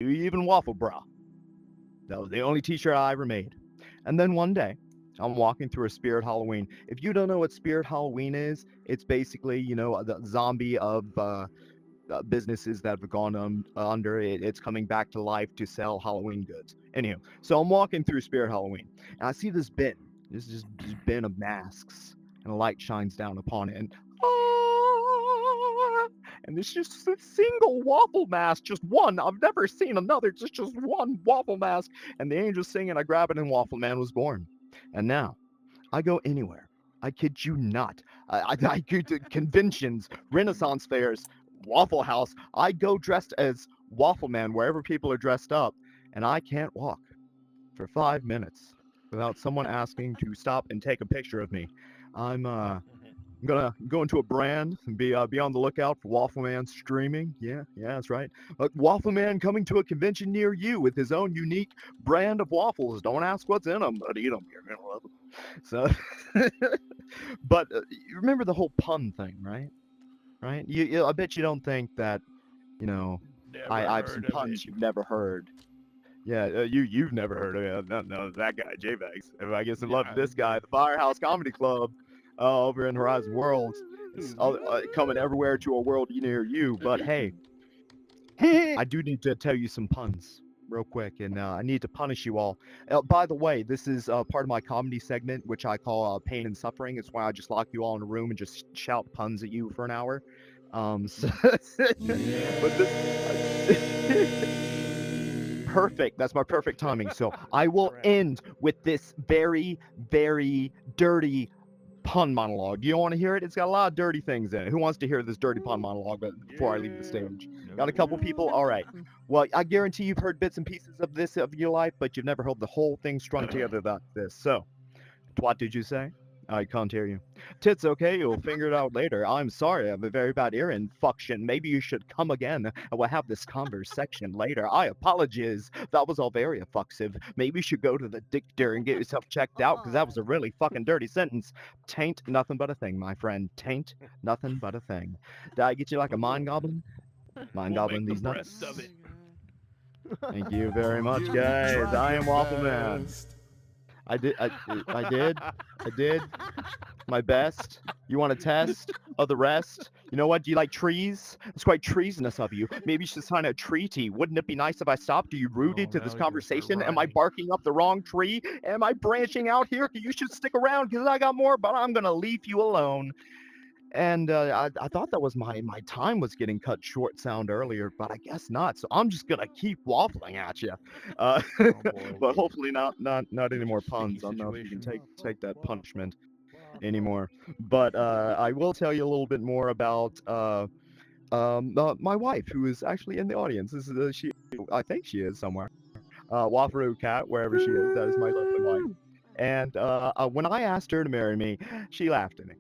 Do you even waffle, bra? That was the only t-shirt I ever made. And then one day, I'm walking through a Spirit Halloween. If you don't know what Spirit Halloween is, it's basically, the zombie of businesses that have gone under. It's coming back to life to sell Halloween goods. Anyhow, so I'm walking through Spirit Halloween, and I see this bin. This is this bin of masks, and a light shines down upon it, and ah, and there's just a single waffle mask, just one. I've never seen another. Just one waffle mask, and the angel's singing. I grab it, and Waffle Man was born. And now I go anywhere. I kid you not. I go to conventions, Renaissance fairs, Waffle House. I go dressed as Waffle Man wherever people are dressed up, and I can't walk for 5 minutes without someone asking to stop and take a picture of me. I'm gonna go into a brand and be on the lookout for Waffle Man streaming. Yeah, that's right. Waffle Man coming to a convention near you with his own unique brand of waffles. Don't ask what's in them, but eat them. You're gonna love them. So, but you remember the whole pun thing, right? Right? I bet you don't think that you know. Never I have some heard of it. puns you've never heard. Yeah, you've never heard of it. No, no, that guy, JVEX. I guess I love Yeah. this guy, the Firehouse Comedy Club, over in Horizon Worlds. It's coming everywhere to a world near you. But hey, I do need to tell you some puns real quick, and I need to punish you all. By the way, this is part of my comedy segment, which I call Pain and Suffering. It's why I just lock you all in a room and just shout puns at you for an hour. So, but this. Perfect. That's my perfect timing. So I will end with this very, very dirty pun monologue. Do you want to hear it? It's got a lot of dirty things in it. Who wants to hear this dirty pun monologue before I leave the stage? Got a couple people? All right. Well, I guarantee you've heard bits and pieces of this of your life, but you've never heard the whole thing strung together like this. So, what did you say? I can't hear you. Tits, okay, you'll figure it out later. I'm sorry, I have a very bad ear infection. Maybe you should come again, and we'll have this conversation later. I apologize. That was all very offensive. Maybe you should go to the dictator and get yourself checked out, because that was a really fucking dirty sentence. Taint nothing but a thing, my friend. Taint nothing but a thing. Did I get you like a mind goblin? Mind We'll goblin make the these breast nuts? of it. Thank you very much, You guys. tried I your am Waffle Man. best. I did. I did. I did my best. You want a test of the rest? You know what? Do you like trees? It's quite treasonous of you. Maybe you should sign a treaty. Wouldn't it be nice if I stopped? Are you rooted Oh, to this now you're gonna start conversation? Am I rhyming. barking up the wrong tree? Am I branching out here? You should stick around because I got more, but I'm gonna leave you alone. And I thought that was my time was getting cut short sound earlier, but I guess not. So I'm just gonna keep waffling at you. Uh, Oh boy. but hopefully not any more Sticky puns. I don't know if you can situation. take that punishment anymore. But I will tell you a little bit more about my wife, who is actually in the audience. This is she. I think she is somewhere. Wafaru Cat, wherever she is. That is my lovely wife. And when I asked her to marry me, she laughed at me.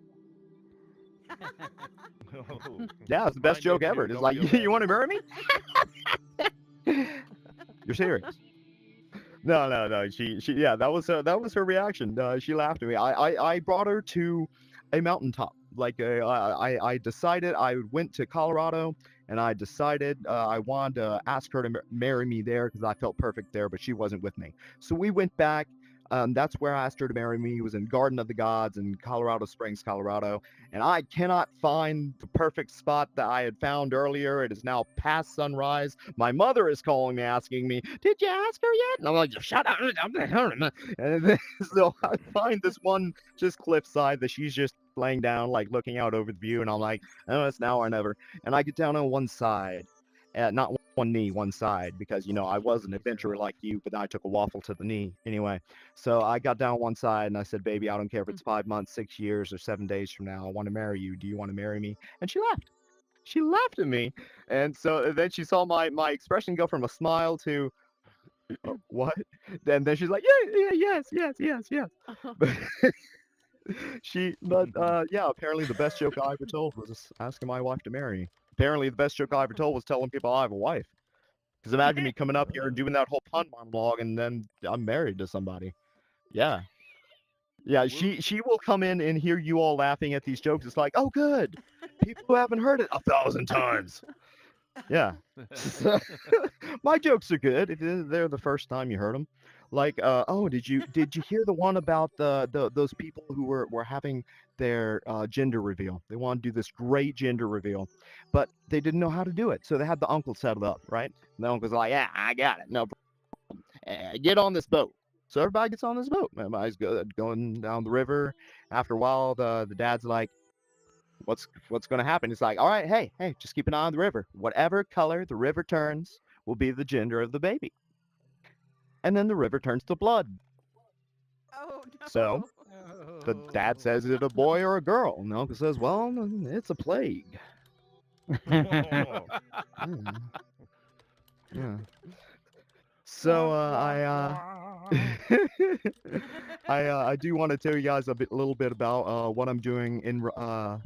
Oh, Yeah, it's the best mine joke didn't ever. too. It's Don't like, feel you bad. want to marry me? You're serious? No, no, no. Yeah, that was her reaction. She laughed at me. I brought her to a mountaintop. Like I decided I went to Colorado, and I decided I wanted to ask her to marry me there because I felt perfect there, but she wasn't with me. So we went back. That's where I asked her to marry me. It was in Garden of the Gods in Colorado Springs, Colorado. And I cannot find the perfect spot that I had found earlier. It is now past sunrise. My mother is calling me, asking me, "Did you ask her yet?" And I'm like, "Shut up!" And then, so I find this one just cliffside that she's just laying down, like looking out over the view, and I'm like, "Oh, it's now or never." And I get down on one side, not one knee, one side, because I was an adventurer like you, but I took a waffle to the knee anyway. So I got down one side and I said, "Baby, I don't care if it's 5 months, 6 years, or 7 days from now. I want to marry you. Do you want to marry me?" And she laughed. She laughed at me, and so then she saw my expression go from a smile to what? Then she's like, "Yeah, yeah, yes, yes, yes, yes." But yeah, apparently the best joke I ever told was asking my wife to marry me. Apparently the best joke I ever told was telling people I have a wife. Because imagine me coming up here and doing that whole pun monologue, and then I'm married to somebody. Yeah. Yeah, she will come in and hear you all laughing at these jokes. It's like, "Oh, good. People who haven't heard it 1,000 times." Yeah. So, my jokes are good if they're the first time you heard them. Like, oh, did you hear the one about those people who were having their gender reveal? They want to do this great gender reveal, but they didn't know how to do it, so they had the uncle set it up, right? And the uncle's like, "Yeah, I got it. No, get on this boat." So everybody gets on this boat. Everybody's going down the river. After a while, the dad's like, what's going to happen? It's like, all right, hey, just keep an eye on the river. Whatever color the river turns will be the gender of the baby. And then the river turns to blood. Oh So no. the dad says, is it a boy or a girl? And the uncle says, well, it's a plague. Yeah. Yeah. So I do want to tell you guys little bit about what I'm doing in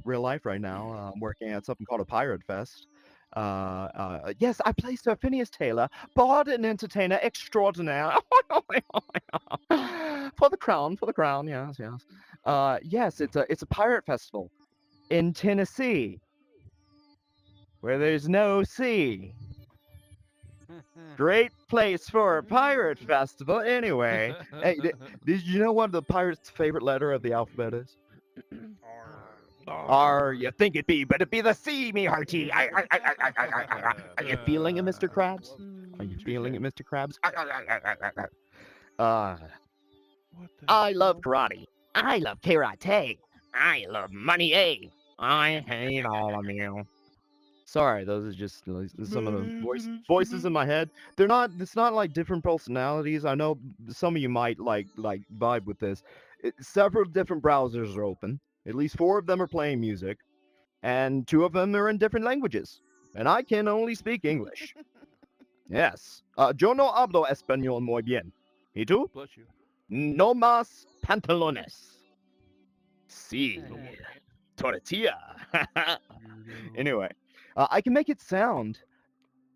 real life right now. I'm working at something called a Pirate Fest. Yes, I play Sir Phineas Taylor, bard and entertainer extraordinaire. For the crown, yes, yes. Yes, it's a pirate festival in Tennessee, where there's no sea. Great place for a pirate festival. Anyway, hey, did you know what the pirate's favorite letter of the alphabet is? R. You think it be, but it be the C, me hearty. Are you feeling it, Mr. Krabs? Are you feeling it, Mr. Krabs? Uh, I love karate. I love karate. I love money, eh? I hate all of you. Sorry, those are just some of the voices in my head. They're not. It's not like different personalities. I know some of you might like vibe with this. Several different browsers are open. At least 4 of them are playing music, and 2 of them are in different languages. And I can only speak English. Yes. Yo no hablo español muy bien. ¿Y tú? Bless you. No más pantalones. Sí. Tortilla. Anyway, I can make it sound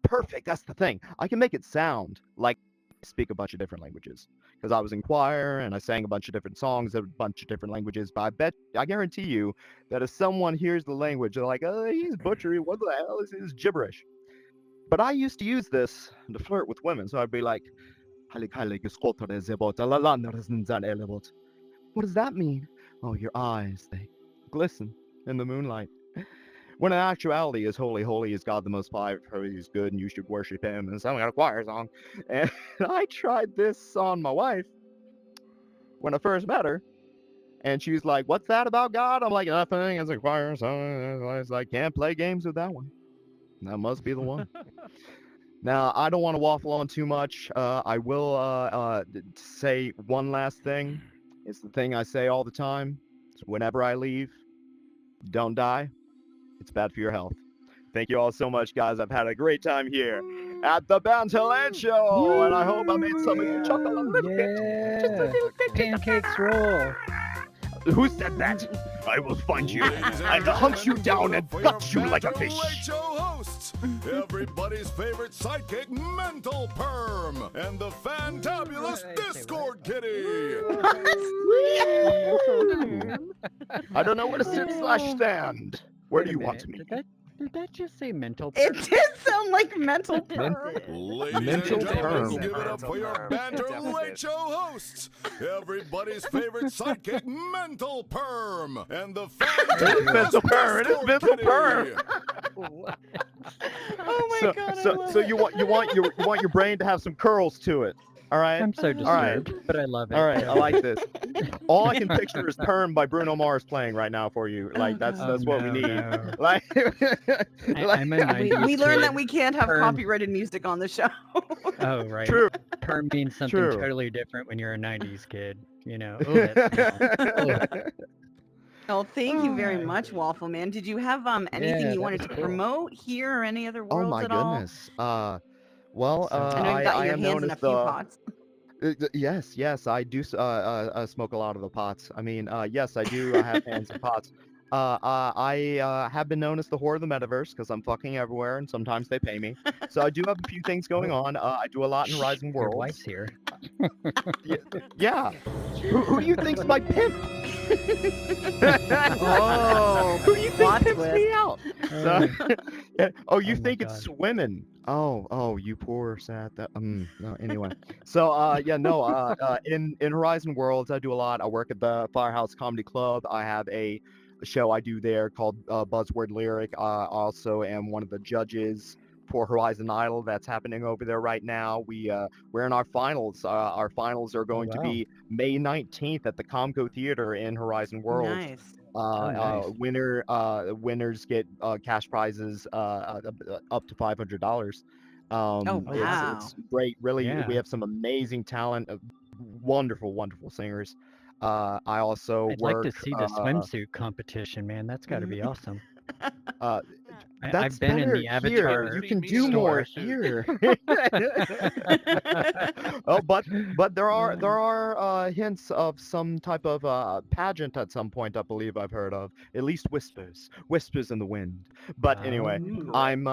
perfect. That's the thing. I can make it sound like I speak a bunch of different languages because I was in choir and I sang a bunch of different songs in a bunch of different languages. But I guarantee you that if someone hears the language, they're like, "Oh, he's butchery. What the hell is this gibberish?" But I used to use this to flirt with women, so I'd be like, what does that mean? Oh, your eyes, they glisten in the moonlight. When in actuality, is holy, holy is God the Most High, for He's good, and you should worship Him. And so I got a choir song, and I tried this on my wife when I first met her, and she was like, "What's that about God?" I'm like, "Nothing. It's a choir song." I was like, "Can't play games with that one. That must be the one." Now, I don't want to waffle on too much. I will say one last thing. It's the thing I say all the time. Whenever I leave, don't die. It's bad for your health. Thank you all so much, guys. I've had a great time here at the Banter Late Show, and I hope I made some of you chuckle a little bit. Just a little bit. Pancakes roll. Who said that? I will find you and hunt you down and gut you like a fish. Late Show hosts, everybody's favorite sidekick, Mental Perm, and the fantabulous Discord Kitty. I don't know where to sit / stand. Where do you want me? Did that just say mental? It did sound like mental perm. Ladies Mental and gentlemen, Perm. give it up for your Banter Late Show hosts, everybody's favorite sidekick, Mental Perm, and the fantabulous Mental Perm. It is Discord Mental Kitty. Perm. Oh my god. So you want your brain to have some curls to it. All right. I'm so right. disturbed, but I love it. All right, I like this. All I can picture is "Perm" by Bruno Mars playing right now for you. Like that's what we need. No. Like, I'm a 90s We learned that kid. we can't have Perm. copyrighted music on the show. Oh, right. True. Perm means something True. totally different when you're a 90s kid. You know. Oh, that's Well, thank you very much, Waffle Man. Did you have anything Yeah, you wanted that to was cool. promote here or any other oh worlds my at all? goodness. Well, So- I know you've got I your am hands known in a as few the. pots. Yes, I do smoke a lot of the pots. I mean, yes, I do. I have hands in pots. I have been known as the whore of the metaverse because I'm fucking everywhere, and sometimes they pay me. So I do have a few things going on. I do a lot in Rising Your Worlds. wife's here. Yeah. Who do you think's my pimp? Oh, Who do you think plot pimps twist. me out? So, Yeah. Oh, you Oh my think it's gosh. swimming? Oh, you poor sad. No. Anyway, so yeah, no. In Horizon Worlds, I do a lot. I work at the Firehouse Comedy Club. I have a show I do there called Buzzword Lyric. I also am one of the judges for Horizon Idol that's happening over there right now. We're in our finals. Our finals are Oh going to wow. be May 19th at the Comco Theater in Horizon Worlds. Nice. Oh nice. Winners get cash prizes up to $500. Oh, Oh wow. wow. It's great. Really, we Yeah. have some amazing talent, wonderful singers. I also I'd like to work. see the swimsuit competition, man. That's got to be awesome. Uh, I've that's been in better the here. Avatar You can do more store. here. Oh, but there are hints of some type of pageant at some point. I believe I've heard of at least whispers in the wind. But anyway, Ooh. Oh, I'm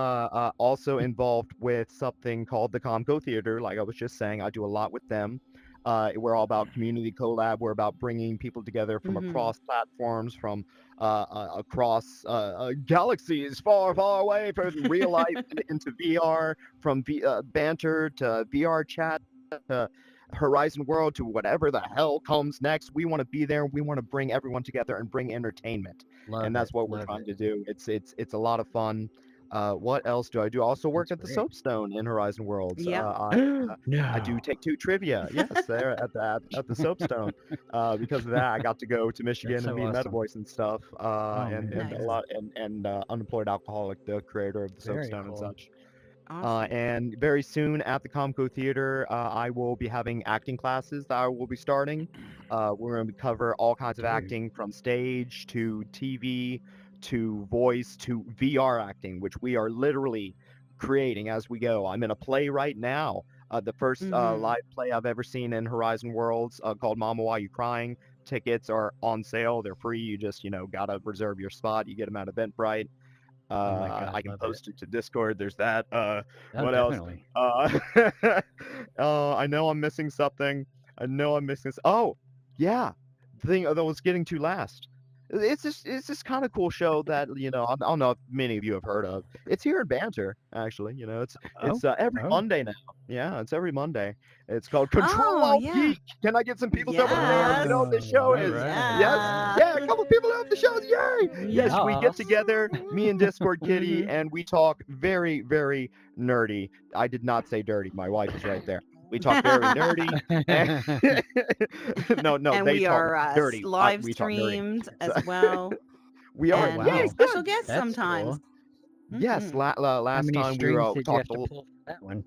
also involved with something called the Comco Theater. Like I was just saying, I do a lot with them. We're all about community collab. We're about bringing people together from Mhm. across platforms, from across galaxies far away, from real life into VR, from banter to VR chat to Horizon World to whatever the hell comes next. We want to be there. We want to bring everyone together and bring entertainment, and love it. that's what we're Love trying it. to do. It's a lot of fun. What else do I do? I also work That's at the great. Soapstone in Horizon Worlds. Yep. I do No. Take Two trivia. Yes, there at the Soapstone. Because of that, I got to go to That's Michigan and so meet awesome. Metavoice and stuff. Oh And a Nice. man. lot and Unemployed Alcoholic, the creator of the Very Soapstone and cool. such. Awesome. And very soon at the Comco Theater, I will be having acting classes that I will be starting. We're going to cover all kinds of Dude. acting from stage to TV to voice to VR acting, which we are literally creating as we go. I'm in a play right now. The first Mhm. live play I've ever seen in Horizon Worlds called Mama Why You Crying. Tickets are on sale. They're free. You just, gotta reserve your spot. You get them at Eventbrite. Oh my God. I can Love it. post it to Discord. There's that. Oh, What else? definitely. Uh, I know I'm missing something. I know I'm missing. Oh, yeah, the thing that was getting to last. It's this kind of cool show that I don't know if many of you have heard of. It's here in Banter, actually. It's Oh. it's every Oh. Monday now. Yeah, it's every Monday. It's called Control Oh, Alt yeah. Peak. Can I get some people over there? You Yes. know what this Oh, show all is? right. Yes. Yeah. Yeah, a couple people know what the show is. Yay! Yes, we get Yes. together, me and Discord Kitty, Mhm. and we talk very nerdy. I did not say dirty. My wife is right there. We talk very nerdy. And no, And they we talk are dirty. live We talk nerdy. streamed So, as well, we Oh are. and have Yay! wow. special Good. guests That's sometimes. cool. Yes. Mhm. How Last many time we strings were did you have talked a to little. pull for that one?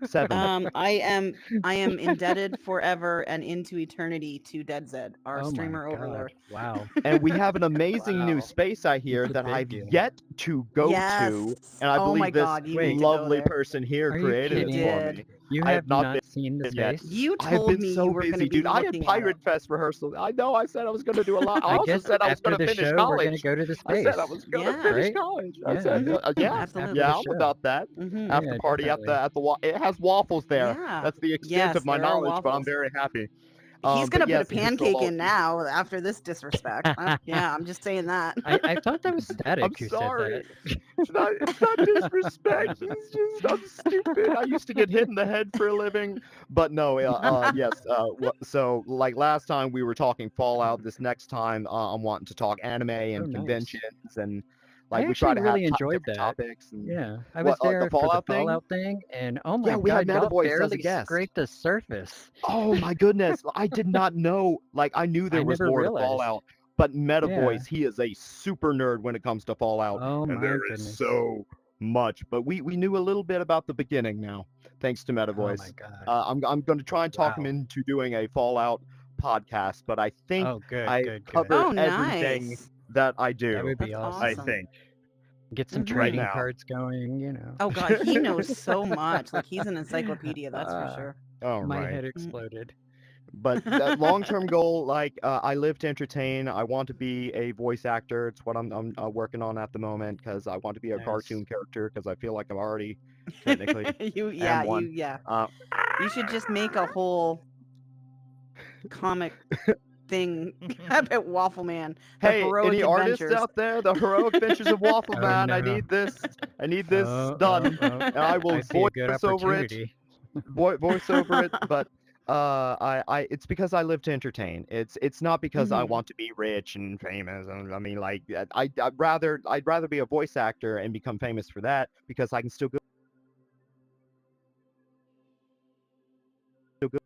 7. I am indebted forever and into eternity to Dead Zed, our Oh my streamer God. overlord. Wow. And we have an amazing new Wow. space I hear It's a that big I've deal. yet to go to, Yes. and I Oh my believe this God, you need Wait, to go lovely there. person here are you created You it kidding? for did. me. You I have have not not seen the been yet. space? You I have told been me so you were going to busy, be dude. I had looking at it. Pirate Fest rehearsal. I know. I said I was going to do a lot. I I also guess said I was after going to the finish show, we're gonna college. go to the I said I space, was going to Yeah. finish right? college. I Yeah. said, Mhm. yeah, After Absolutely. the I'm show. about that. Mhm. After Yeah, party definitely. at the it has waffles there. Yeah. That's the extent Yes, of my there are knowledge, but I'm waffles. very happy. He's But gonna put a yes, Control pancake Alt in Peak. now after this disrespect. Yeah, I'm just saying that. I thought that was I'm Static who said sorry. that. It's not disrespect. I'm stupid. I used to get hit in the head for a living. But no, yes. So like last time we were talking Fallout. This next time I'm wanting to talk anime Oh, and nice. conventions and I like we try actually to have really enjoyed different that. topics and Yeah, I what was the there for the Fallout thing. Fallout thing, and oh Yeah, my we had God, y'all Metavoice as a barely guest. scraped the surface. Oh my goodness. I did not know. Like I knew I there was never more to realized. Fallout, but Yeah. Metavoice, he is a super nerd when it comes to Fallout, Oh and my there is goodness. so much. But we knew a little bit about the beginning now, thanks to Oh my Metavoice. God. I'm going to try and talk him Wow. into doing a Fallout podcast, but I think Oh, good, I've good, good. covered Oh, everything nice. that I That do. would be That's I awesome. awesome. think Get some right Mhm. trading now. cards going. Oh God, he knows so much. Like he's an encyclopedia, that's for Ah, sure. All my right. head exploded. But that long-term goal, like I live to entertain. I want to be a voice actor. It's what I'm working on at the moment because I want to be a Nice. cartoon character because I feel like I'm already technically You am one. you should just make a whole comic thing about Waffle Man. The Hey, heroic any artists adventures. out there? The heroic adventures of Waffle Oh, Man. I no. need this. I need this Oh, done. And I will I see a good voice over it. opportunity. Voice over it. But it's because I live to entertain. It's not because I Mhm. want to be rich and famous. I mean, like I'd rather be a voice actor and become famous for that because I can still go. Still go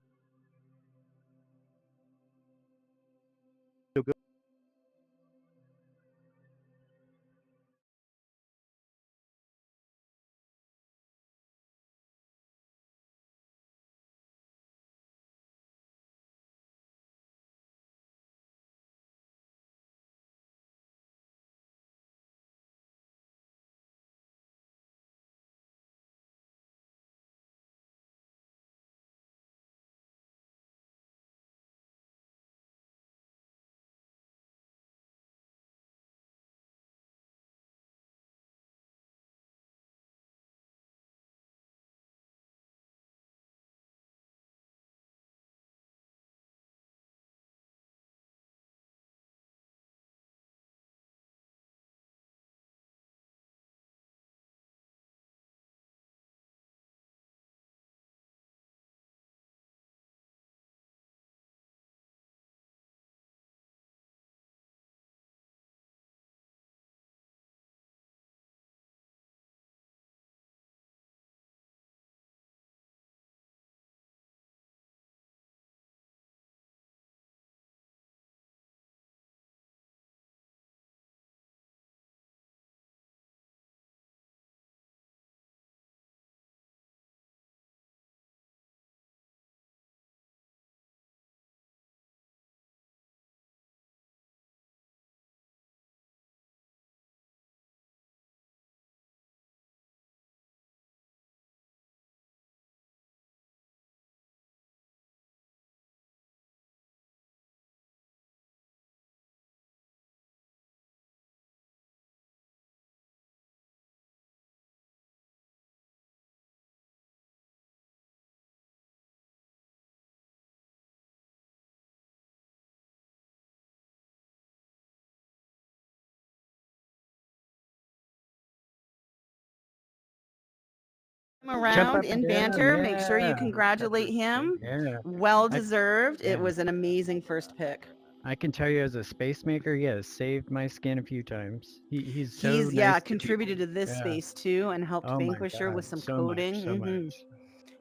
Jump Around up and in down, Banter. Make sure you yeah. congratulate him. Yeah. Well I- deserved. It yeah. was an amazing first pick. I can tell you as a space maker, he has saved my skin a few times. He's so He's nice to contributed people. to this Yeah. space too and helped Oh my Vanquisher with God. some So coding. much, so much.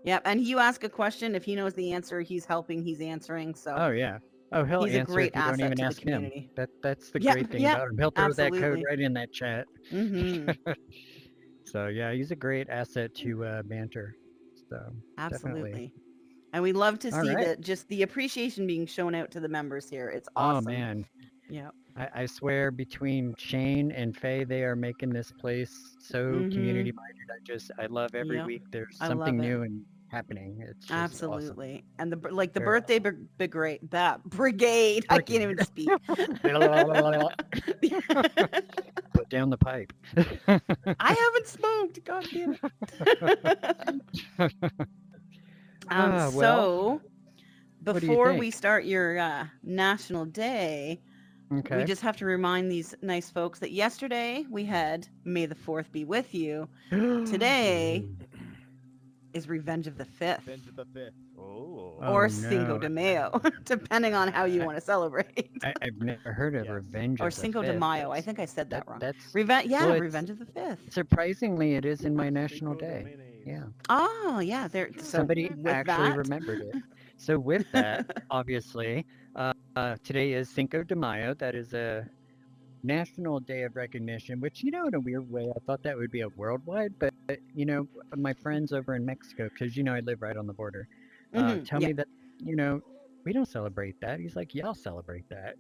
Yep, and you ask a question, if he knows the answer, he's helping, he's answering. So Oh yeah. Oh, he'll he's a answer if great you don't asset even to the ask him. community. That's the Yep, great thing yep, about him. He'll throw that code absolutely. right in that chat. So yeah, he's a great asset to Banter. So definitely. Absolutely. And we love to All see right. that, just the appreciation being shown out to the members here. It's Oh awesome. man. Yeah. I swear between Shane and Faye, they are making this place so community minded. I love every Yep. week there's I something love it. new and happening. It's just awesome. Absolutely. And the the Very birthday that brigade. I can't even speak. Put down the pipe. I haven't smoked. God damn it. Well, So what do you before we think? start your National Day, we Okay. just have to remind these nice folks that yesterday we had May the 4th be with you. Today is Revenge of the 5th. Revenge of the Fifth. Oh. Or Oh, Cinco no. de Mayo, depending on how you want to celebrate. I've never heard of Yes. Revenge Or of the Cinco de Fifth. Mayo. I think I said that wrong. That's Revenge, yeah, well, it's- Revenge of the 5th. surprisingly, it is in my national day. Yeah. Oh, yeah. There. So Somebody with actually that, remembered it. So with that, obviously, today is Cinco de Mayo. That is a national day of recognition, which, in a weird way, I thought that would be a worldwide, but, my friends over in Mexico, because, I live right on the border, tell yeah. me that, we don't celebrate that. He's like, y'all celebrate that.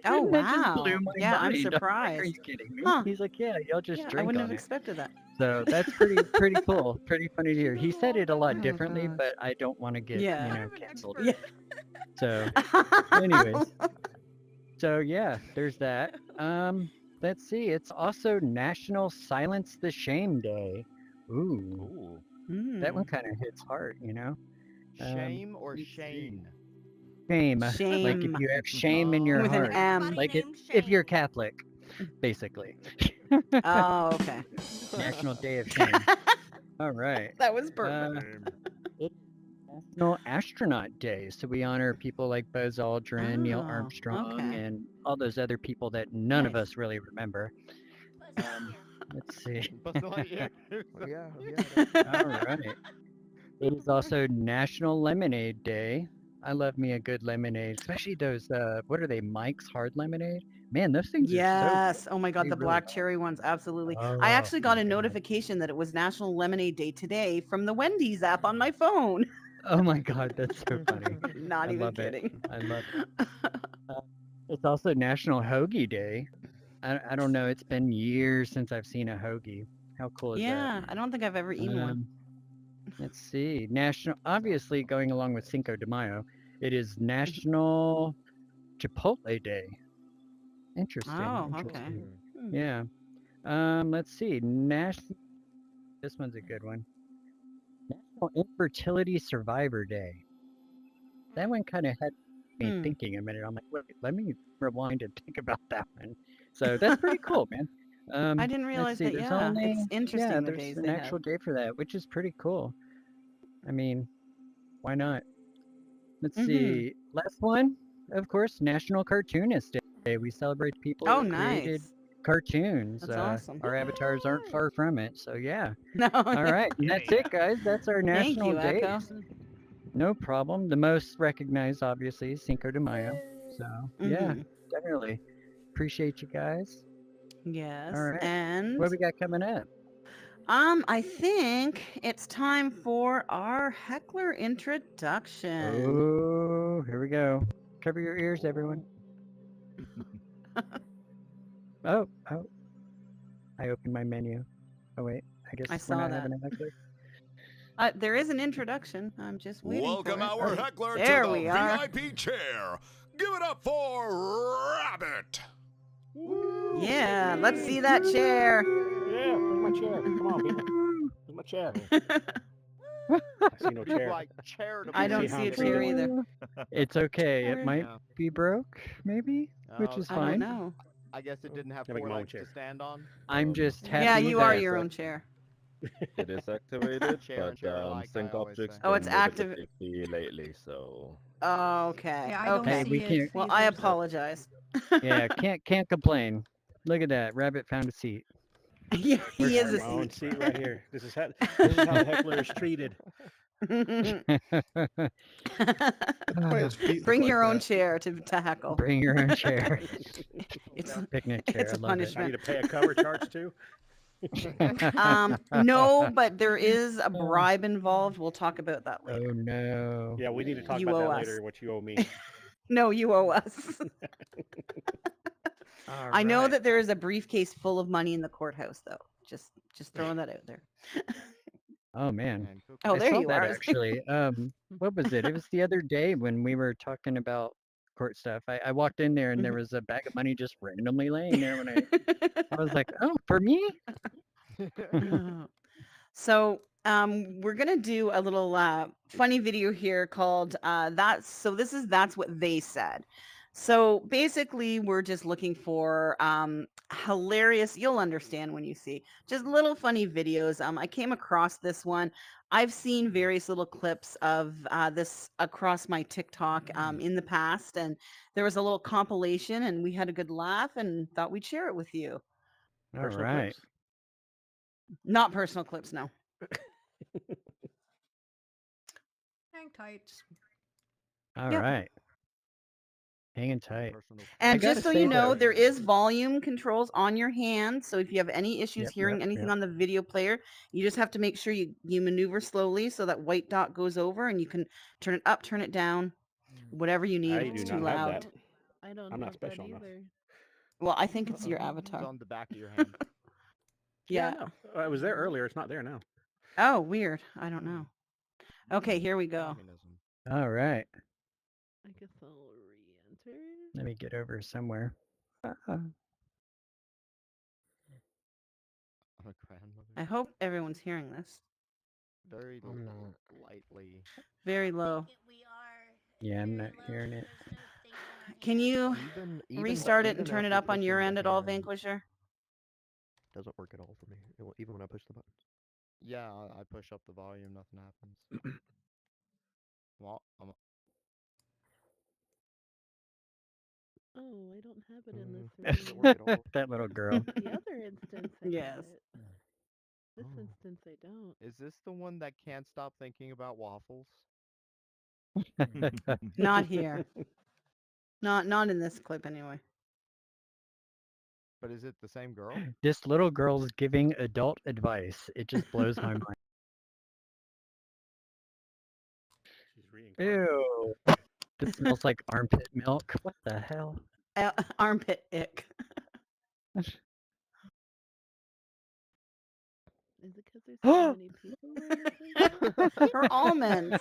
Oh, And that just wow. blew my Yeah, I'm mind. I'm like, are surprised. you kidding me? Huh. He's like, yeah, y'all just Yeah, I drink wouldn't on have it. expected that. So that's pretty cool, pretty funny to hear. He said it a lot Oh, differently, gosh. but I don't want to get, Yeah. canceled. Yeah. So, anyways, so yeah, there's that. Let's see. It's also National Silence the Shame Day. Ooh, that one kind of hits hard, Shame or let's see. Shane? shame. Like if Shame. you have shame in your With an heart. M. Like if you're Catholic, basically. Oh, okay. National Day of Shame. All right. That was perfect. It's National Astronaut Day, so we honor people like Buzz Aldrin, Neil Oh, Armstrong, okay. and all those other people that none of Nice. us really remember. Let's see. Buzz Lightyear. All right. It is also National Lemonade Day. I love me a good lemonade, especially those what are they, Mike's Hard Lemonade? Man, those things are so Yes. Oh my they God, the really black cherry ones. Absolutely. I Oh actually got my a God. notification that it was National Lemonade Day today from the Wendy's app on my phone. Oh my God, that's so funny. Not I even love it. kidding. I love it. It's also National Hoagie Day. I don't know. It's been years since I've seen a hoagie. How cool is that? Yeah, I don't think I've ever eaten one. Let's see. Obviously, going along with Cinco de Mayo, it is National Chipotle Day. Interesting. Oh, okay. Interesting. Hmm. Yeah. Let's see. This one's a good one. National Infertility Survivor Day. That one kind of had me thinking a minute. I'm like, wait, let me rewind and think about that one. So that's pretty cool, man. I didn't realize that. There's Yeah, only it's interesting the there's days an they actual have. day for that, which is pretty cool. I mean, why not? Let's see. Last one, of course, National Cartoonist Day. We celebrate people Oh, who created nice. cartoons. That's awesome. Our avatars aren't far from it. So yeah. No. All right. And that's it, guys. That's our Thank national you, days. Echo. No problem. The most recognized, obviously, is Cinco de Mayo. So yeah, definitely appreciate you guys. Yes. All right. And What we got coming up? I think it's time for our heckler introduction. Oh, here we go. Cover your ears, everyone. Oh. I opened my menu. Oh wait, I guess I we're saw not that. having a heckler. There is an introduction. I'm just waiting Welcome for it. our heckler to There the we are. VIP chair. Give it up for Rabbit. Yeah, let's see that chair. Yeah, where's my chair? Come on, people. Where's my chair? I see no chair. Like charitable. I don't how see a I'm chair treated. either. It's okay. It Where- might Yeah. be broke, maybe, which is I don't fine. know. I guess it didn't have I make four my own legs to chair. stand on. I'm just happy Yeah, you are that your own chair. It is activated, Chair and but chair alike, I sync always objects say. Oh, it's been a bit active- iffy lately, so Okay. Yeah, I don't okay. see we it can't- Well, I either, so- apologize. Yeah, can't complain. Look at that. Rabbit found a seat. Yeah, he is a My own seat. seat right here. This is how the heckler is treated. Bring your own chair to heckle. Bring your own chair. It's Picnic chair. it's I a love I punishment. need to pay a cover charge too. No, but there is a bribe involved. We'll talk about that it. later. Oh no. Yeah, we need to talk You about that owe us. later. What you owe me. No, you owe us. All I know right. that there is a briefcase full of money in the courthouse, though. Just throwing that out there. Oh man. And cook- Oh, I there saw you that are. actually. What was it? It was the other day when we were talking about court stuff. I walked in there and there was a bag of money just randomly laying there when I was like, oh, for me? So we're gonna do a little funny video here called that's what they said. So basically we're just looking for hilarious, you'll understand when you see, just little funny videos. I came across this one. I've seen various little clips of this across my TikTok in the past, and there was a little compilation and we had a good laugh and thought we'd share it with you. All Personal right. clips. Not personal clips, no. Hang tight. All Yep. right. Hanging tight. personal- And gotta just so say you know, though- there is volume controls on your hand. So if you have any issues Yep, hearing yep, anything yep. on the video player, you just have to make sure you maneuver slowly so that white dot goes over and you can turn it up, turn it down, whatever you need. I If it's do too not have loud. that. I don't I'm not have special that enough. either. Well, I think it's your It's avatar. on the back of your hand. Yeah. no. I was there earlier. It's not there now. Oh, weird. I don't know. Okay, here we go. Communism. All right. I guess I'll re-enter. Let me get over somewhere. I'm a grandmother. I hope everyone's hearing this. Very I'm not. lightly. Very low. We are Yeah, I'm not hearing it. Can you Even restart it and even turn it after up on your pushing end the at all, hand, Vanquisher? doesn't work at all for me. Even when I push the button. Yeah, I push up the volume, nothing happens. Well, Oh, I don't have it in this Doesn't room. work at all. That little girl. The other instance I Yes. have it. This Oh. instance I don't. is this the one that can't stop thinking about waffles? Not here. Not in this clip anyway. But is it the same girl? This little girl's giving adult advice. It just blows my mind. She's reincarnated. Ew. This smells like armpit milk. What the hell? Armpit ick. Is it because there's so many people where Her almonds.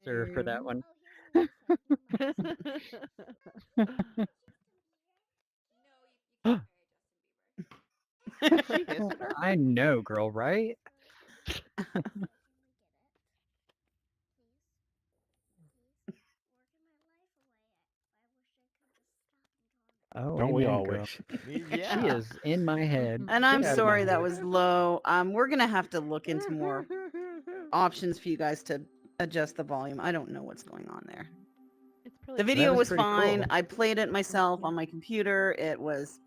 Sir, for that one. She hissing her? I know, girl, right? Oh, Don't we amen, all girl. wish? Yeah. She is in my head. And I'm Get out of my sorry that head. was low. We're gonna have to look into more options for you guys to adjust the volume. I don't know what's going on there. it's probably The video was was pretty fine. cool. I played it myself on my computer. It was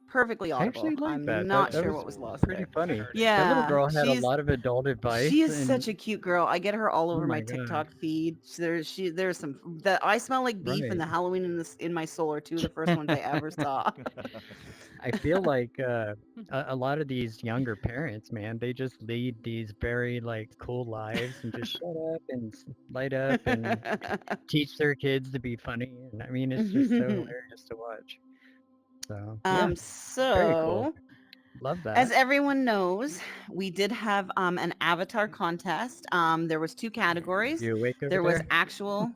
perfectly I audible. actually like I'm that. not That sure was what was lost pretty there. funny. That little Yeah, girl had a lot of adult advice. she is and such a cute girl. I get her all Oh over my my God. TikTok feed. There's some that I smell like beef and the Right. Halloween in my soul are two of the first ones I ever saw. I feel like a lot of these younger parents, man, they just lead these very like cool lives and just shut up and light up and teach their kids to be funny. And I mean, it's just so hilarious to watch. So yeah, very cool. So Love as that. everyone knows, we did have an avatar contest. There was two categories. You awake over There was there? actual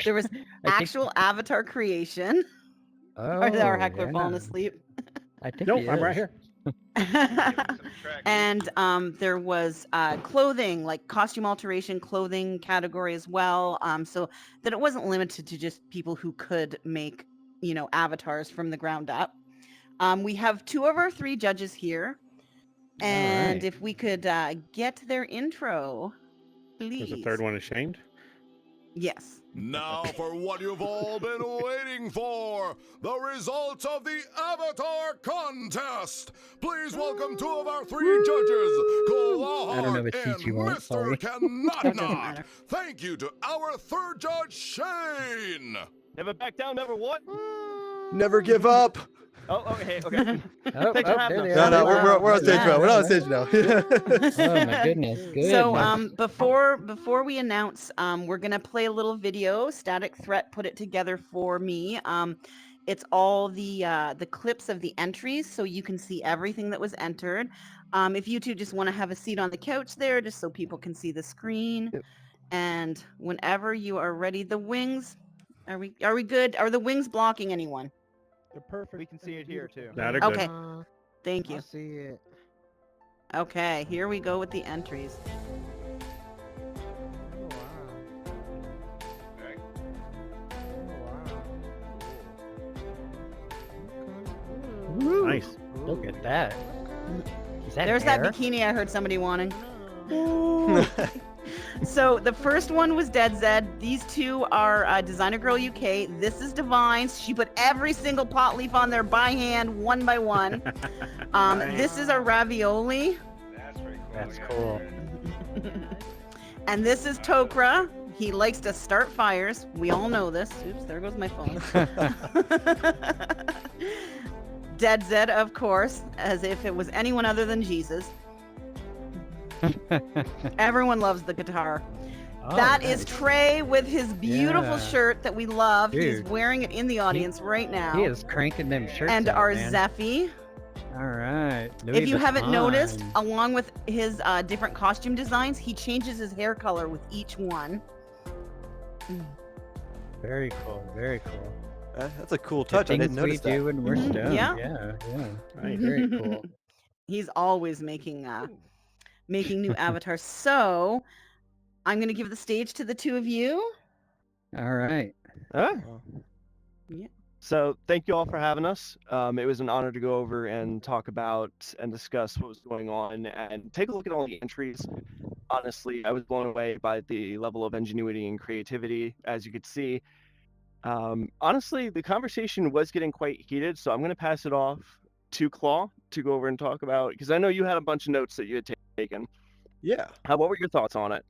there was I think. actual avatar creation. Or Oh our heckler yeah. falling asleep. I think Nope, he I'm right is. here. And there was clothing, like costume alteration clothing category as well. So that it wasn't limited to just people who could make, avatars from the ground up. We have two of our three judges here. And right. if we could get their intro, please. Was the third one ashamed? Yes. Now for what you've all been waiting for, the results of the Avatar Contest. Please welcome two of our three judges, I don't know Kalahar what seats and you want. Mr. Sorry. Cannot That doesn't Not. matter. Thank you to our third judge, Shane. Never back down, never what? Never give up. Oh, okay, okay. Oh, Thanks for oh, having there us. they No, are. we're on stage Yeah. now. We're not on stage now. Oh my goodness. Goodness. So before we announce, we're gonna play a little video. Static Threat put it together for me. it's all the clips of the entries, so you can see everything that was entered. If you two just want to have a seat on the couch there, just so people can see the screen. Yep. And whenever you are ready, the wings. Are we good? Are the wings blocking anyone? They're perfect. We can see it here too. That are good. Okay. Thank I you. see it. Okay, here we go with the entries. Oh, wow. Oh, wow. Nice. Look at that. Is that There's hair? that bikini I heard somebody wanting. So the first one was Dead Zed. These two are Designer Girl UK. This is Divine's. She put every single pot leaf on there by hand, one by one. This is a ravioli. That's cool. And this is Tokra. He likes to start fires. We all know this. Oops, there goes my phone. Dead Zed, of course, as if it was anyone other than Jesus. Everyone loves the guitar. Oh, That is nice. Trey with his beautiful Yeah. shirt that we love. He's Dude. wearing it in the audience right now. He is cranking them shirts And out, our man. Zeffy. All right. If you haven't noticed, Vuitton. along with his different costume designs, he changes his hair color with each one. Very cool. Very cool. That's a cool The touch. I things didn't notice we that. do when we're Mhm. stoned. Yeah. Yeah. Right. Very cool. He's always making new avatars. So I'm gonna give the stage to the two of you. All right. Oh. So thank you all for having us. It was an honor to go over and talk about and discuss what was going on and take a look at all the entries. Honestly, I was blown away by the level of ingenuity and creativity, as you could see. Honestly, the conversation was getting quite heated, so I'm going to pass it off to Claw to go over and talk about, because I know you had a bunch of notes that you had taken. Yeah. What were your thoughts on it?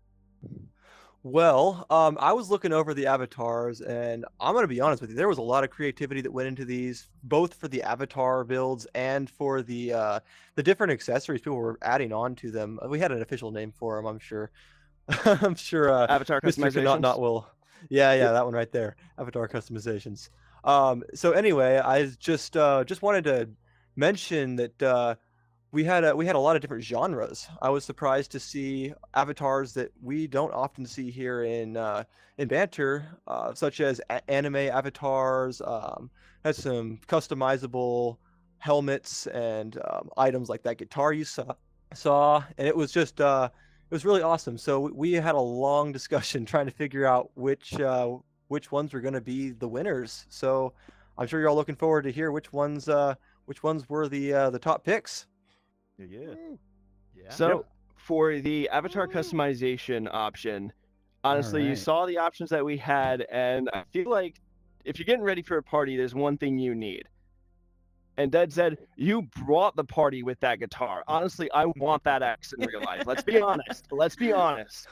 Well, I was looking over the avatars, and I'm gonna be honest with you. There was a lot of creativity that went into these, both for the avatar builds and for the different accessories people were adding on to them. We had an official name for them, I'm sure. I'm sure. Avatar Mr. Cannot customizations? not will. Yeah, that one right there. Avatar customizations. So anyway, I just wanted to mention that we had a lot of different genres. I was surprised to see avatars that we don't often see here in Banter, such as anime avatars. Had some customizable helmets and items like that guitar you saw, and it was just it was really awesome. So we had a long discussion trying to figure out which ones were going to be the winners. So I'm sure you're all looking forward to hear which ones were the top picks. Yeah. So for the avatar customization option, honestly, you Alright. saw the options that we had, and I feel like if you're getting ready for a party, there's one thing you need. And Dead said, you brought the party with that guitar. Honestly, I want that X in real life. Let's be honest. Let's be honest.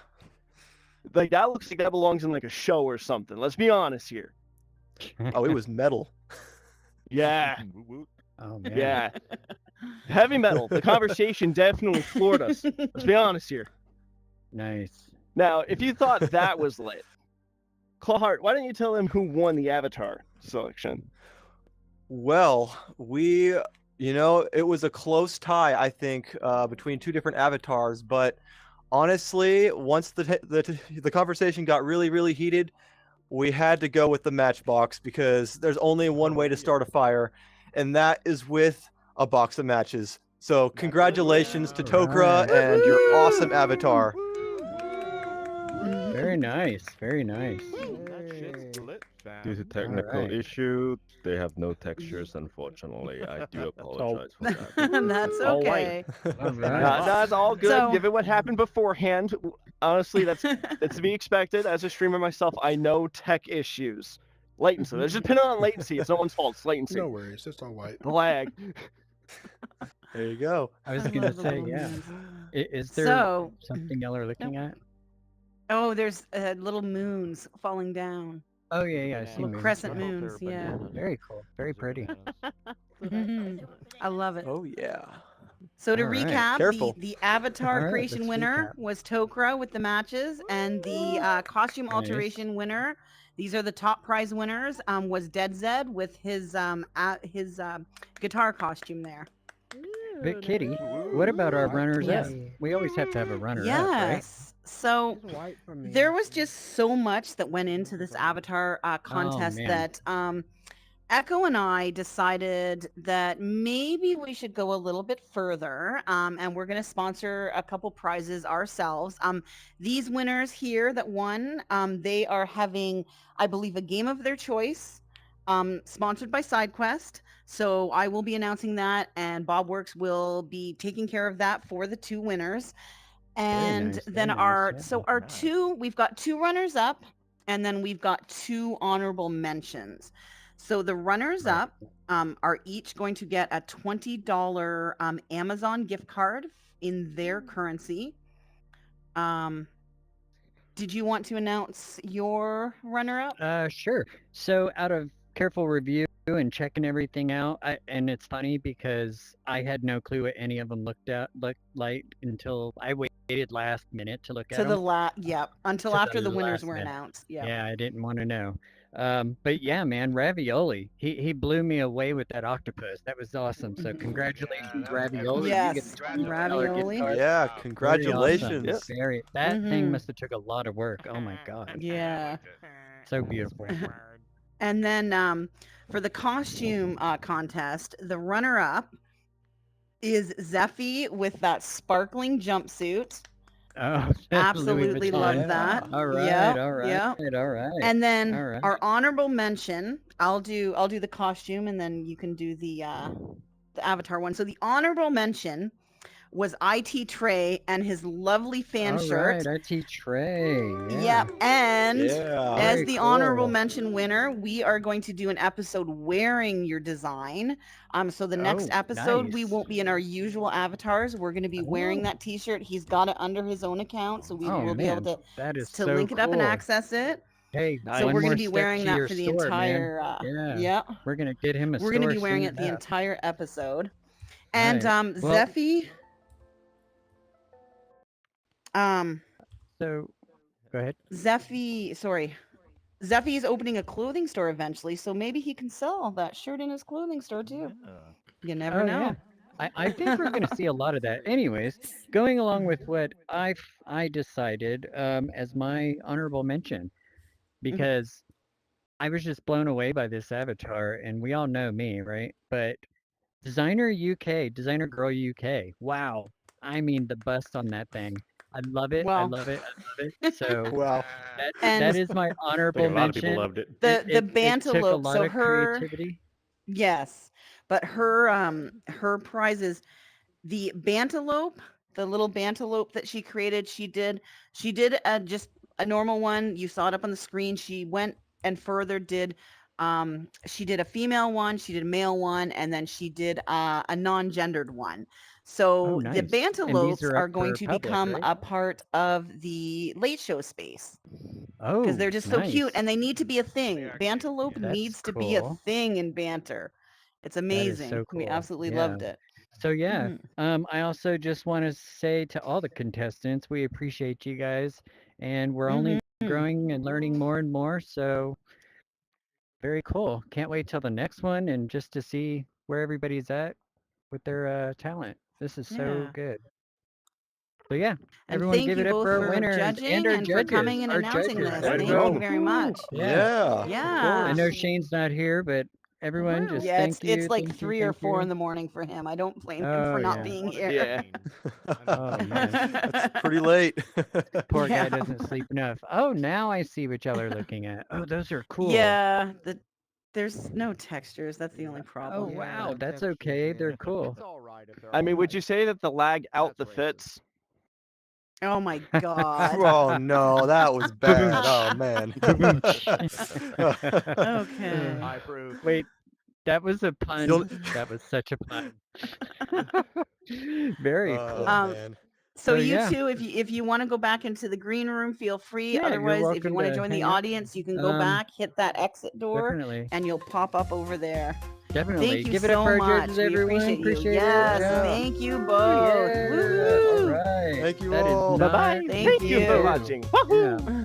Like, that looks like that belongs in like a show or something. Let's be honest here. Oh, it was metal. Yeah. Oh man. Yeah. Heavy metal. The conversation definitely floored us. Let's be honest here. Nice. Now, if you thought that was lit, Clawheart, why don't you tell them who won the Avatar selection? Well, it was a close tie, I think, between two different avatars. But honestly, once the conversation got really, really heated, we had to go with the matchbox because there's only one way to start a fire, and that is with a box of matches. So congratulations to Tokra and your awesome avatar. Very nice. Very nice. Due to technical Alright. issue, they have no textures, unfortunately. I do apologize for that. That's All okay. All right. That's all good. So- Given what happened beforehand, honestly, that's to be expected. As a streamer myself, I know tech issues. Latency. Let's just pin it on latency. It's no one's fault. It's latency. No worries, it's all white. The lag. There you go. I was I gonna love the say, little yeah. moons. Is there So, something y'all are looking at? oh, there's little moons falling down. Oh yeah, I see. Little moons. crescent moons, yeah. Very cool. Very pretty. Mhm. I love it. Oh yeah. So to All right. recap, Careful. the avatar All right, creation let's winner recap. was Tokra with the matches, and the costume Nice. alteration winner These are the top prize winners. Was Dead Zed with his guitar costume there. But Kitty, what about our runners up? We always have to have a runner up, right? Yes. So there was just so much that went into this avatar contest man. that Echo and I decided that maybe we should go a little bit further, and we're going to sponsor a couple prizes ourselves. These winners here that won, they are having, I believe, a game of their choice, sponsored by SideQuest. So I will be announcing that, and Bob Works will be taking care of that for the 2 winners. And nice, then very nice, yeah. we've got 2 runners up, and then we've got 2 honorable mentions. So the runners up are each going to get a $20 Amazon gift card in their currency. Did you want to announce your runner-up? Sure. So out of careful review and checking everything out, and it's funny because I had no clue what any of them looked like until I waited last minute to look at them. Until To after the the winners last were minute. announced. Yeah, I didn't want to know. But yeah, man, Ravioli. He blew me away with that octopus. That was awesome. So congratulations, Ravioli. Yes, You get the $20 Ravioli. gift card. Yeah, Very congratulations. awesome. That thing must have took a lot of work. Oh my God. Yeah. So beautiful. And then for the costume contest, the runner-up is Zeffy with that sparkling jumpsuit. Oh, Absolutely love that. All right, Yep, all right, yep. all right. And then All right. our honorable mention, I'll do the costume, and then you can do the avatar one. So the honorable mention was IT Trey and his lovely fan shirt. Right, IT Trey. Yep. And Yeah. as Very the honorable cool. mention winner, we are going to do an episode wearing your design. So the next episode, we nice. won't be in our usual avatars. We're going to be wearing that T-shirt. He's got it under his own account, so we will be able to that is link it up and access it. Hey, So one we're going more to be step wearing to that your for the store, entire. man. Yeah. We're gonna get him a We're going to be store wearing soon it the enough. entire episode. And Right. Well- Zeffy. So, go ahead. Zeffy is opening a clothing store eventually, so maybe he can sell that shirt in his clothing store too. You never know. Yeah. I think we're going to see a lot of that. Anyways, going along with what I decided as my honorable mention, because I was just blown away by this avatar, and we all know me, right? But Designer Girl UK, wow. I mean, the bust on that thing. I love it. I Well- love it. I love it. So Wow. that is my honorable A lot of mention. people loved it. The It took a Bantelope, lot so of her creativity. yes, but her prizes, the Bantelope, the little Bantelope that she created, she did just a normal one. You saw it up on the screen. She went and further did she did a female one, she did a male one, and then she did a non-gendered one. So Oh, the nice. And Bantelopes these are are up going for to public, become right? a part of the Late Show space Oh, because they're just so cute nice. and they need to be a thing. Bantelope That's needs to be a cool. thing in Banter. It's That is amazing. so We cool. absolutely Yeah. loved it. So yeah, Mhm. I also just want to say to all the contestants, we appreciate you guys, and we're only growing and learning more and more. So very cool. Can't wait till the next one and just to see where everybody's at with their talent. This is so Yeah. good. So yeah, And everyone thank give you it up both for our for winners judging and our and for judges. coming and our announcing judges. this. Way to Thank go. you very much. Yeah. Yeah. I know Shane's not here, but everyone just Yeah, thank you. it's like thank you, 3 or thank 4 you. in the morning for him. I don't blame him Oh, for not yeah. being here. Yeah. Oh man, That's pretty late. poor Yeah. guy doesn't sleep enough. Oh, now I see what y'all are looking at. Oh, those are cool. Yeah, there's no textures. That's the only Oh problem. wow, that's okay. They're cool. I mean, would you say that the lag out the fits? Oh my god. Oh no, that was bad. Oh man. Okay. I approve. Wait, that was a pun. You'll- That was such a pun. Very Oh, cool. man. So So, you yeah. two, if you want to go back into the green room, feel free. Yeah, you're Otherwise, if you welcome want to to join the hang out. audience, you can go back, hit that exit door, Definitely. and you'll pop up over there. Definitely. Thank you Give it so up for our much. judges, We everyone. appreciate you. Appreciate Yes, it. Yeah. thank you both. Yeah. Woo! All right. Thank you That is all. not Bye-bye. Thank Thank you for you. watching. Yeah.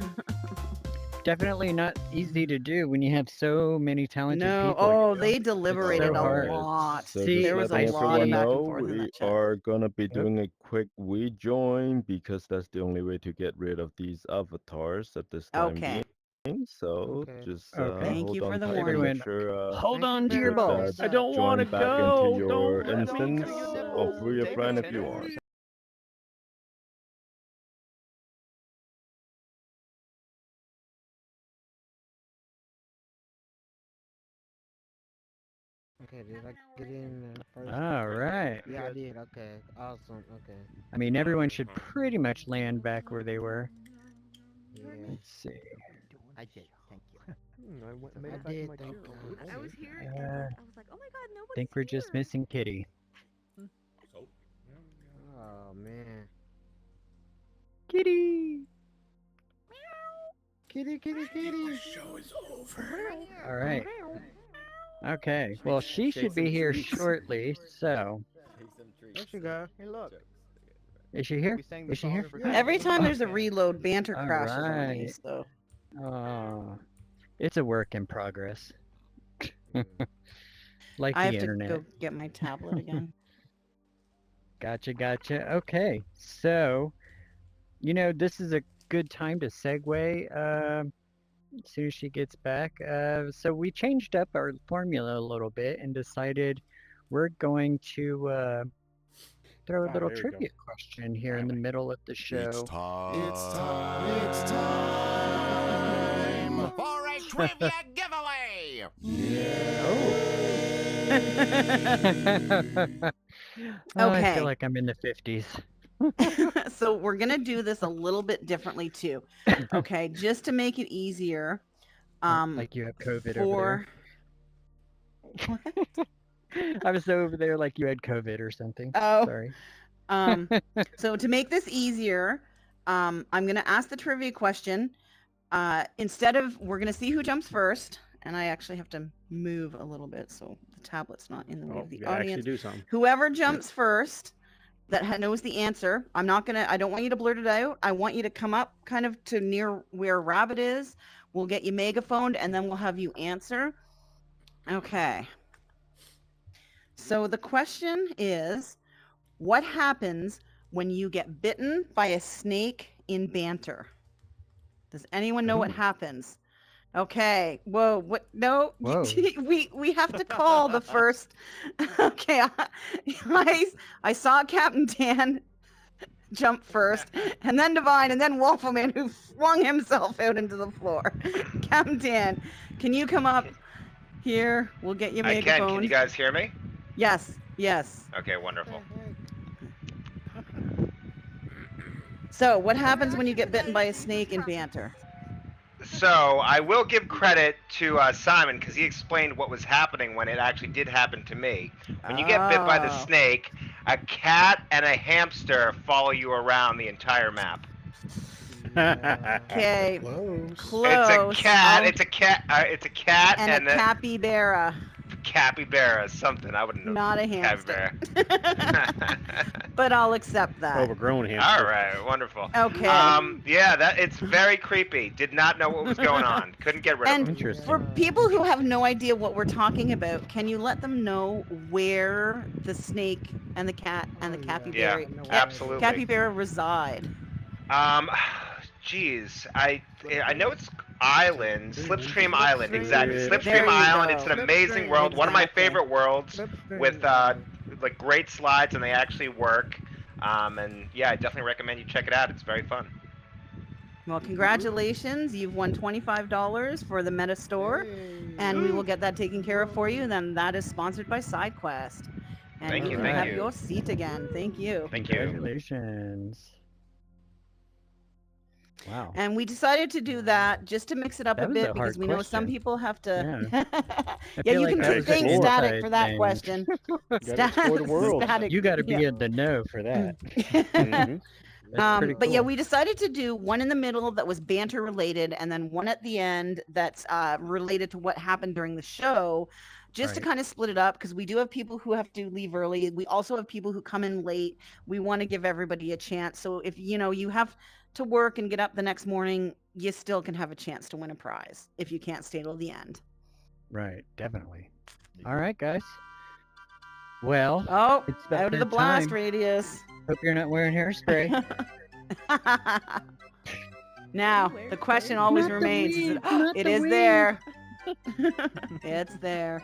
definitely not easy to do when you have so many talented No, people. oh, they deliberated so a hard. lot. So See, There just was a letting lot of everyone back and know, forth in we that chat. are gonna be doing a quick rejoin because that's the only way to get rid of these avatars at this time Okay. being. So Okay. just Okay. Thank hold you for on the tight and warning. make sure Hold Thank on you to your very much. balls. I don't join want to back into go. your Don't let me instance go. or free your friend if you want. Okay, did I get in first? All right. Yeah, I did. Okay, awesome. Okay. I mean, everyone should pretty much land back where they were. Yeah, Let's see. I did. Thank you. I went, I made it back did. to my Thank chair. you. Oh, I was here and Uh, I was like, oh my god, I nobody's think we're just here. missing Kitty. Oh man. Kitty. Kitty, kitty, kitty. Show is over. All right. Okay. Well, she should be here shortly. So, There she go. Hey, look. is she here? We sang the Is she song here? for Every time there's a reload, Banter All crashes on me. right. So Oh, it's a work in progress. Like I the have to internet. go get my tablet again. Gotcha, gotcha. Okay, so, this is a good time to segue as soon as she gets back. So we changed up our formula a little bit and decided we're going to throw a little there we go. trivia question here in the middle of the show. It's time for a trivia giveaway. Oh, I Okay. feel like I'm in the 50s. So we're gonna do this a little bit differently too. Okay, just to make it easier. Like you have COVID for over there. I was over there like you had COVID or something. Oh. Sorry. So to make this easier, I'm gonna ask the trivia question. Instead of, we're gonna see who jumps first, and I actually have to move a little bit so the tablet's not in the way Oh, of the you gotta actually audience. do something. Whoever jumps first that knows the answer, I don't want you to blurt it out. I want you to come up kind of to near where Rabbit is. We'll get you megaphoned and then we'll have you answer. Okay. So the question is, what happens when you get bitten by a snake in Banter? Does anyone know what happens? Okay. Whoa. What? No. Whoa. we have to call the first. Okay. I saw Captain Dan jump first, and then Divine, and then Wolfman, who flung himself out into the floor. Captain Dan, can you come up here? We'll get you I megaphone. can. Can you guys hear me? Yes. Yes. Okay, wonderful. So, what happens when you get bitten by a snake in Banter? So I will give credit to Simon because he explained what was happening when it actually did happen to me. When you get bit by the Oh. snake, a cat and a hamster follow you around the entire map. Okay. Close. It's a cat. It's a cat. It's a cat And a capybara. capybara. Something I wouldn't know. Not a hamster. Capybara. But I'll accept that. Overgrown hamster. All right, wonderful. Okay. Yeah, it's very creepy. Did not know what was going on. Couldn't get rid of him. And for people who have no idea what we're talking about, can you let them know where the snake and the cat and the capybara, absolutely. capybara reside? Geez, I know it's island, Slipstream Island, exactly. There Slipstream you Island. go. It's an amazing world. One of my Exactly. favorite worlds with like great slides, and they actually work. And yeah, I definitely recommend you check it out. It's very fun. Well, congratulations. You've won $25 for the Meta Store, and we will get that taken care of for you. And then that is sponsored by SideQuest. And Thank you, can thank have you. your seat again. Thank you. Thank you. Congratulations. Wow. And we decided to do that just to mix it up That a was a bit because hard we know some question. people have to. Yeah. Yeah, feel you like can that do was a things full static size for that thing. question. Gotta explore the world. Static, You got to be yeah. in the know for that. That's pretty But yeah, cool. we decided to do one in the middle that was banter related, and then one at the end that's related to what happened during the show. just to Right. kind of split it up, because we do have people who have to leave early. We also have people who come in late. We want to give everybody a chance. So if you have to work and get up the next morning, you still can have a chance to win a prize if you can't stay till the end. Right. Definitely. All right, guys. Well, Oh, it's about out of the that blast time. radius. Hope you're not wearing hairspray. Now, the question always Not the remains, is weed, it, not it the is weed. there. It's there.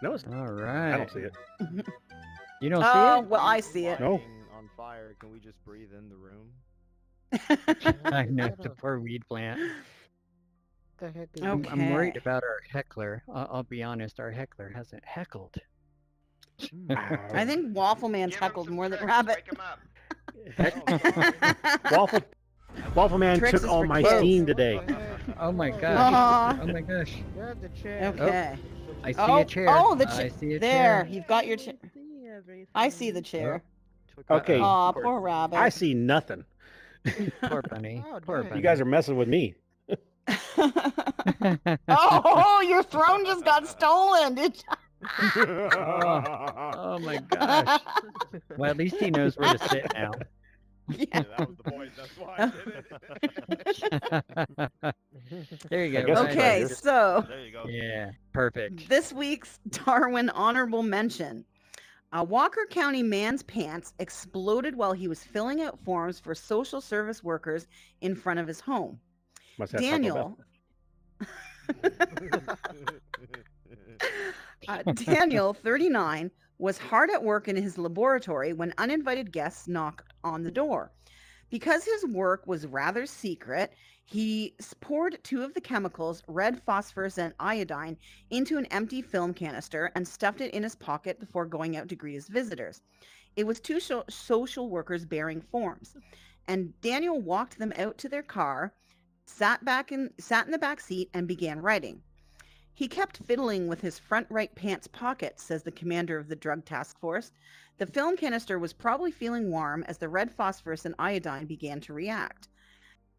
No, it's not. All I right. don't see it. You don't Oh, see it? well, I see it. No. Lighting on fire. Can we just breathe in the room? I know, the poor weed plant. The heck is I'm worried Okay. about our heckler. I'll be honest, our heckler hasn't heckled. I think Waffle Man's Give him heckled some more than tricks, Rabbit. Wake him up. Waffle Man Tricks took is all for my kids. steam today. Oh my Aw. gosh. Oh my gosh. Grab the chair. Okay. I see Oh, a chair. oh, the I chair. see a There, chair. you've got your chair. See everything. I see the chair. Okay. Aw, poor Rabbit. I see nothing. Poor bunny. Oh, Poor dang. bunny. You guys are messing with me. Oh, your throne just got stolen. Did Oh my gosh. Well, at least he knows where to sit now. Yeah. That was the point. That's why I did it. There you I go. guess Ryan. it's Okay, right here. so There you go. Yeah, perfect. this week's Darwin honorable mention. A Walker County man's pants exploded while he was filling out forms for social service workers in front of his home. Must have Taco Bell. Daniel, 39, was hard at work in his laboratory when uninvited guests knocked on the door. Because his work was rather secret, he poured two of the chemicals, red phosphorus and iodine, into an empty film canister and stuffed it in his pocket before going out to greet his visitors. It was two social workers bearing forms, and Daniel walked them out to their car, sat in the back seat, and began writing. He kept fiddling with his front right pants pocket, says the commander of the drug task force. The film canister was probably feeling warm as the red phosphorus and iodine began to react.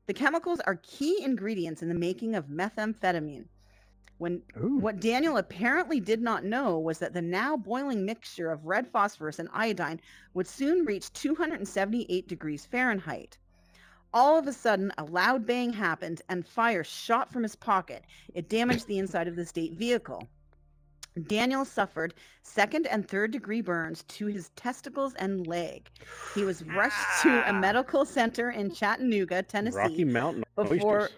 The chemicals are key ingredients in the making of methamphetamine. What Daniel apparently did not know was that the now boiling mixture of red phosphorus and iodine would soon reach 278 degrees Fahrenheit. All of a sudden, a loud bang happened and fire shot from his pocket. It damaged the inside of the state vehicle. Daniel suffered second and third degree burns to his testicles and leg. He was rushed to a medical center in Chattanooga, Tennessee. Rocky Mountain before oysters.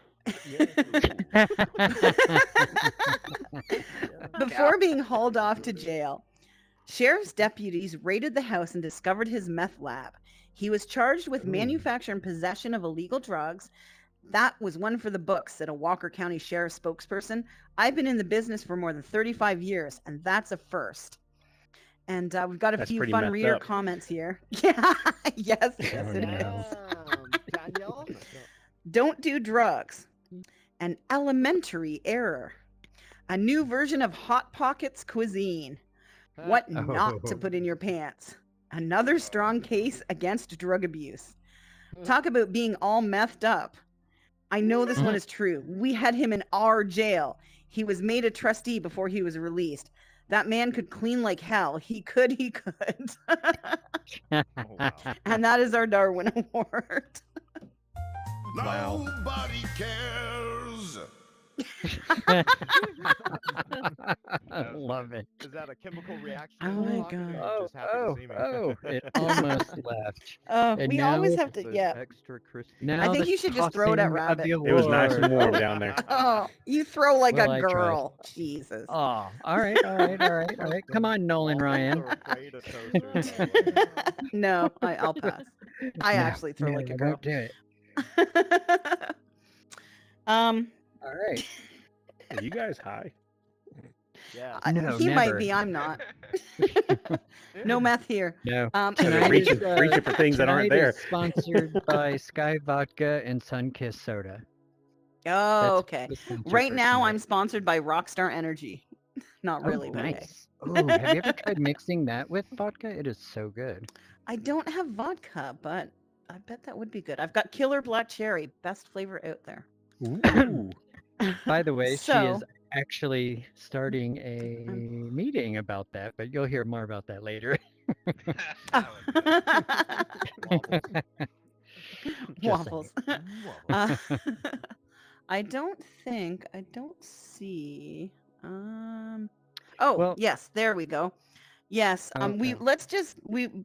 being hauled off to jail. Sheriff's deputies raided the house and discovered his meth lab. He was charged with manufacture and possession of illegal drugs. That was one for the books, said a Walker County Sheriff's spokesperson. I've been in the business for more than 35 years, and that's a first. And we've got a That's few pretty fun messed reader up. comments here. Yeah, yes, it is. Daniel? Don't do drugs. An elementary error. A new version of Hot Pockets cuisine. What not to put in your pants. Another strong case against drug abuse. Talk about being all methed up. I know this one is true. We had him in our jail. He was made a trustee before he was released. That man could clean like hell. He could. And that is our Darwin Award. Nobody cares. I love it. Is that a chemical reaction? Oh my God. It almost left. We now always have to, yeah. Extra crispy. Now I think the you should just throw it at tossing of Rabbit. the It was nice and award. warm down there. Oh, you throw like Well, a I tried. girl. Jesus. Oh, all right. Come on, Nolan Ryan. No, I'll pass. I No, actually throw no, like a I girl. won't do it. Um, All right. Are you guys high? Yeah. No, he might never. be. I'm not. No meth here. No. They're Tonight reaching is, for things that aren't tonight there. is sponsored by Sky Vodka and Sunkist Soda. Oh, That's okay. the sponsor Right for now, tonight. I'm sponsored by Rockstar Energy. Not really, Oh, but okay. nice. Oh, have you ever tried mixing that with vodka? It is so good. I don't have vodka, but I bet that would be good. I've got Killer Black Cherry, best flavor out there. Ooh. By the way, So- she is actually starting a meeting about that, but you'll hear more about that later. Waffles. I don't see. Oh, Well- yes, there we go. Yes. We Okay. let's just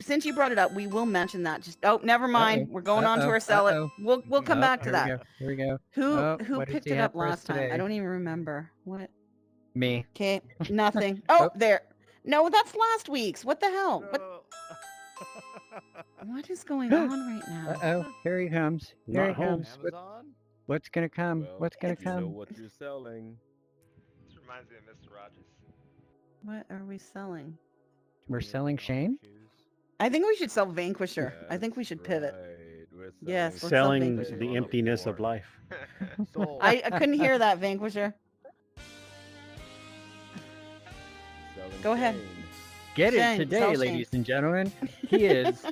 since you brought it up, we will mention that. Just never mind. We're going on to our sell it. We'll come back to that. Here we go. Who what does picked he it have up for us last time? I today? don't even remember. What? Me. Okay, nothing. Oh, there. No, that's last week's. What the hell? What is going on right now? Here he comes. Here he comes. Amazon? What's gonna come? Well, What's gonna you know come? what you're selling. This reminds me of Mr. Rogers. What are we selling? We're selling Shane? I think we should sell Vanquisher. I think we should pivot. Yes, let's sell Selling Vanquisher. the emptiness of life. I couldn't hear that, Vanquisher. Go ahead. Get it Shane, today, sell Shane. ladies and gentlemen. He is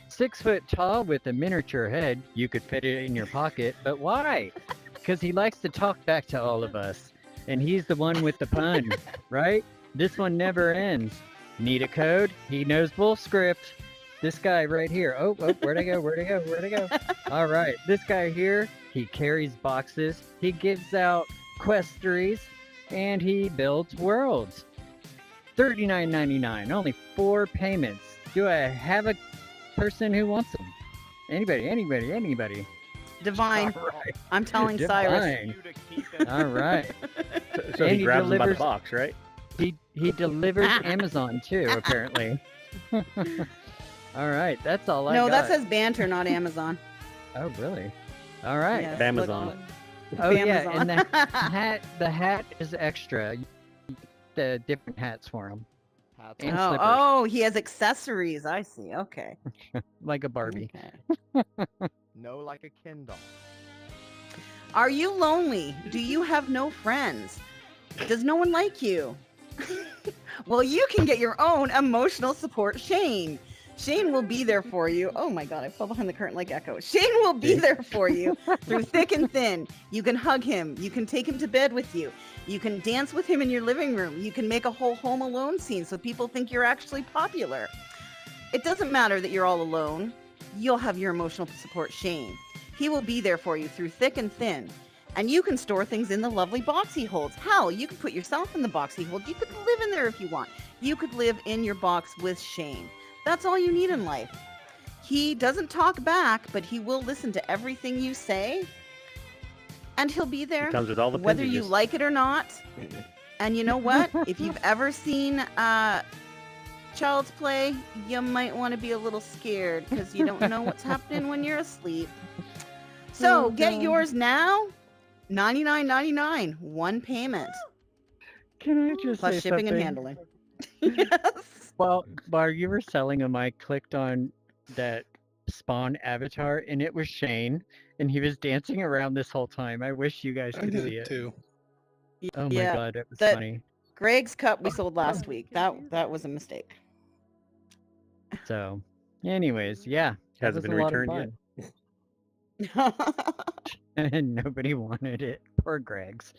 6 foot tall with a miniature head. You could fit it in your pocket, but why? Because he likes to talk back to all of us. And he's the one with the pun, right? This one never ends. Need a code? He knows bull script. This guy right here. Oh, where'd I go? Where'd I go? Where'd I go? All right. This guy here, he carries boxes. He gives out questeries. And he builds worlds. $39.99. Only 4 payments. Do I have a person who wants them? Anybody. Divine. All right. I'm telling Cyrus. Divine. All right. So And he grabs them by the delivers- box, right? He delivers Amazon too, apparently. All right, that's all I No, got. that says Banter, not Amazon. Oh, really? All right. Yes, Amazon. Oh yeah, Amazon. and the hat is extra. The different hats for him. And slippers, Oh, he has accessories. I see. Okay. like a Barbie. Okay. No, like a Ken doll. Are you lonely? Do you have no friends? Does no one like you? Well, you can get your own emotional support, Shane. Shane will be there for you. Oh my God, I fell behind the curtain like Echo. Shane will be there for you through thick and thin. You can hug him. You can take him to bed with you. You can dance with him in your living room. You can make a whole Home Alone scene so people think you're actually popular. It doesn't matter that you're all alone. You'll have your emotional support, Shane. He will be there for you through thick and thin. And you can store things in the lovely box he holds. Hell, you can put yourself in the box he holds. You could live in there if you want. You could live in your box with Shane. That's all you need in life. He doesn't talk back, but he will listen to everything you say. And he'll be there Comes with all the whether you appendages. like it or not. And you know what? If you've ever seen Child's Play, you might want to be a little scared because you don't know what's happening when you're asleep. So get yours now. $99.99, 1 payment. Can I just Plus say shipping and something? handling. Yes. Well, while you were selling them, I clicked on that Spawn avatar, and it was Shane, and he was dancing around this whole time. I wish you guys I could did see it it. too. Oh my Yeah, God, it was that- funny. Greg's cup we sold last week. That was a mistake. So, anyways, yeah, that Hasn't was been a lot of returned yet. fun. And nobody wanted it. Poor Greg's.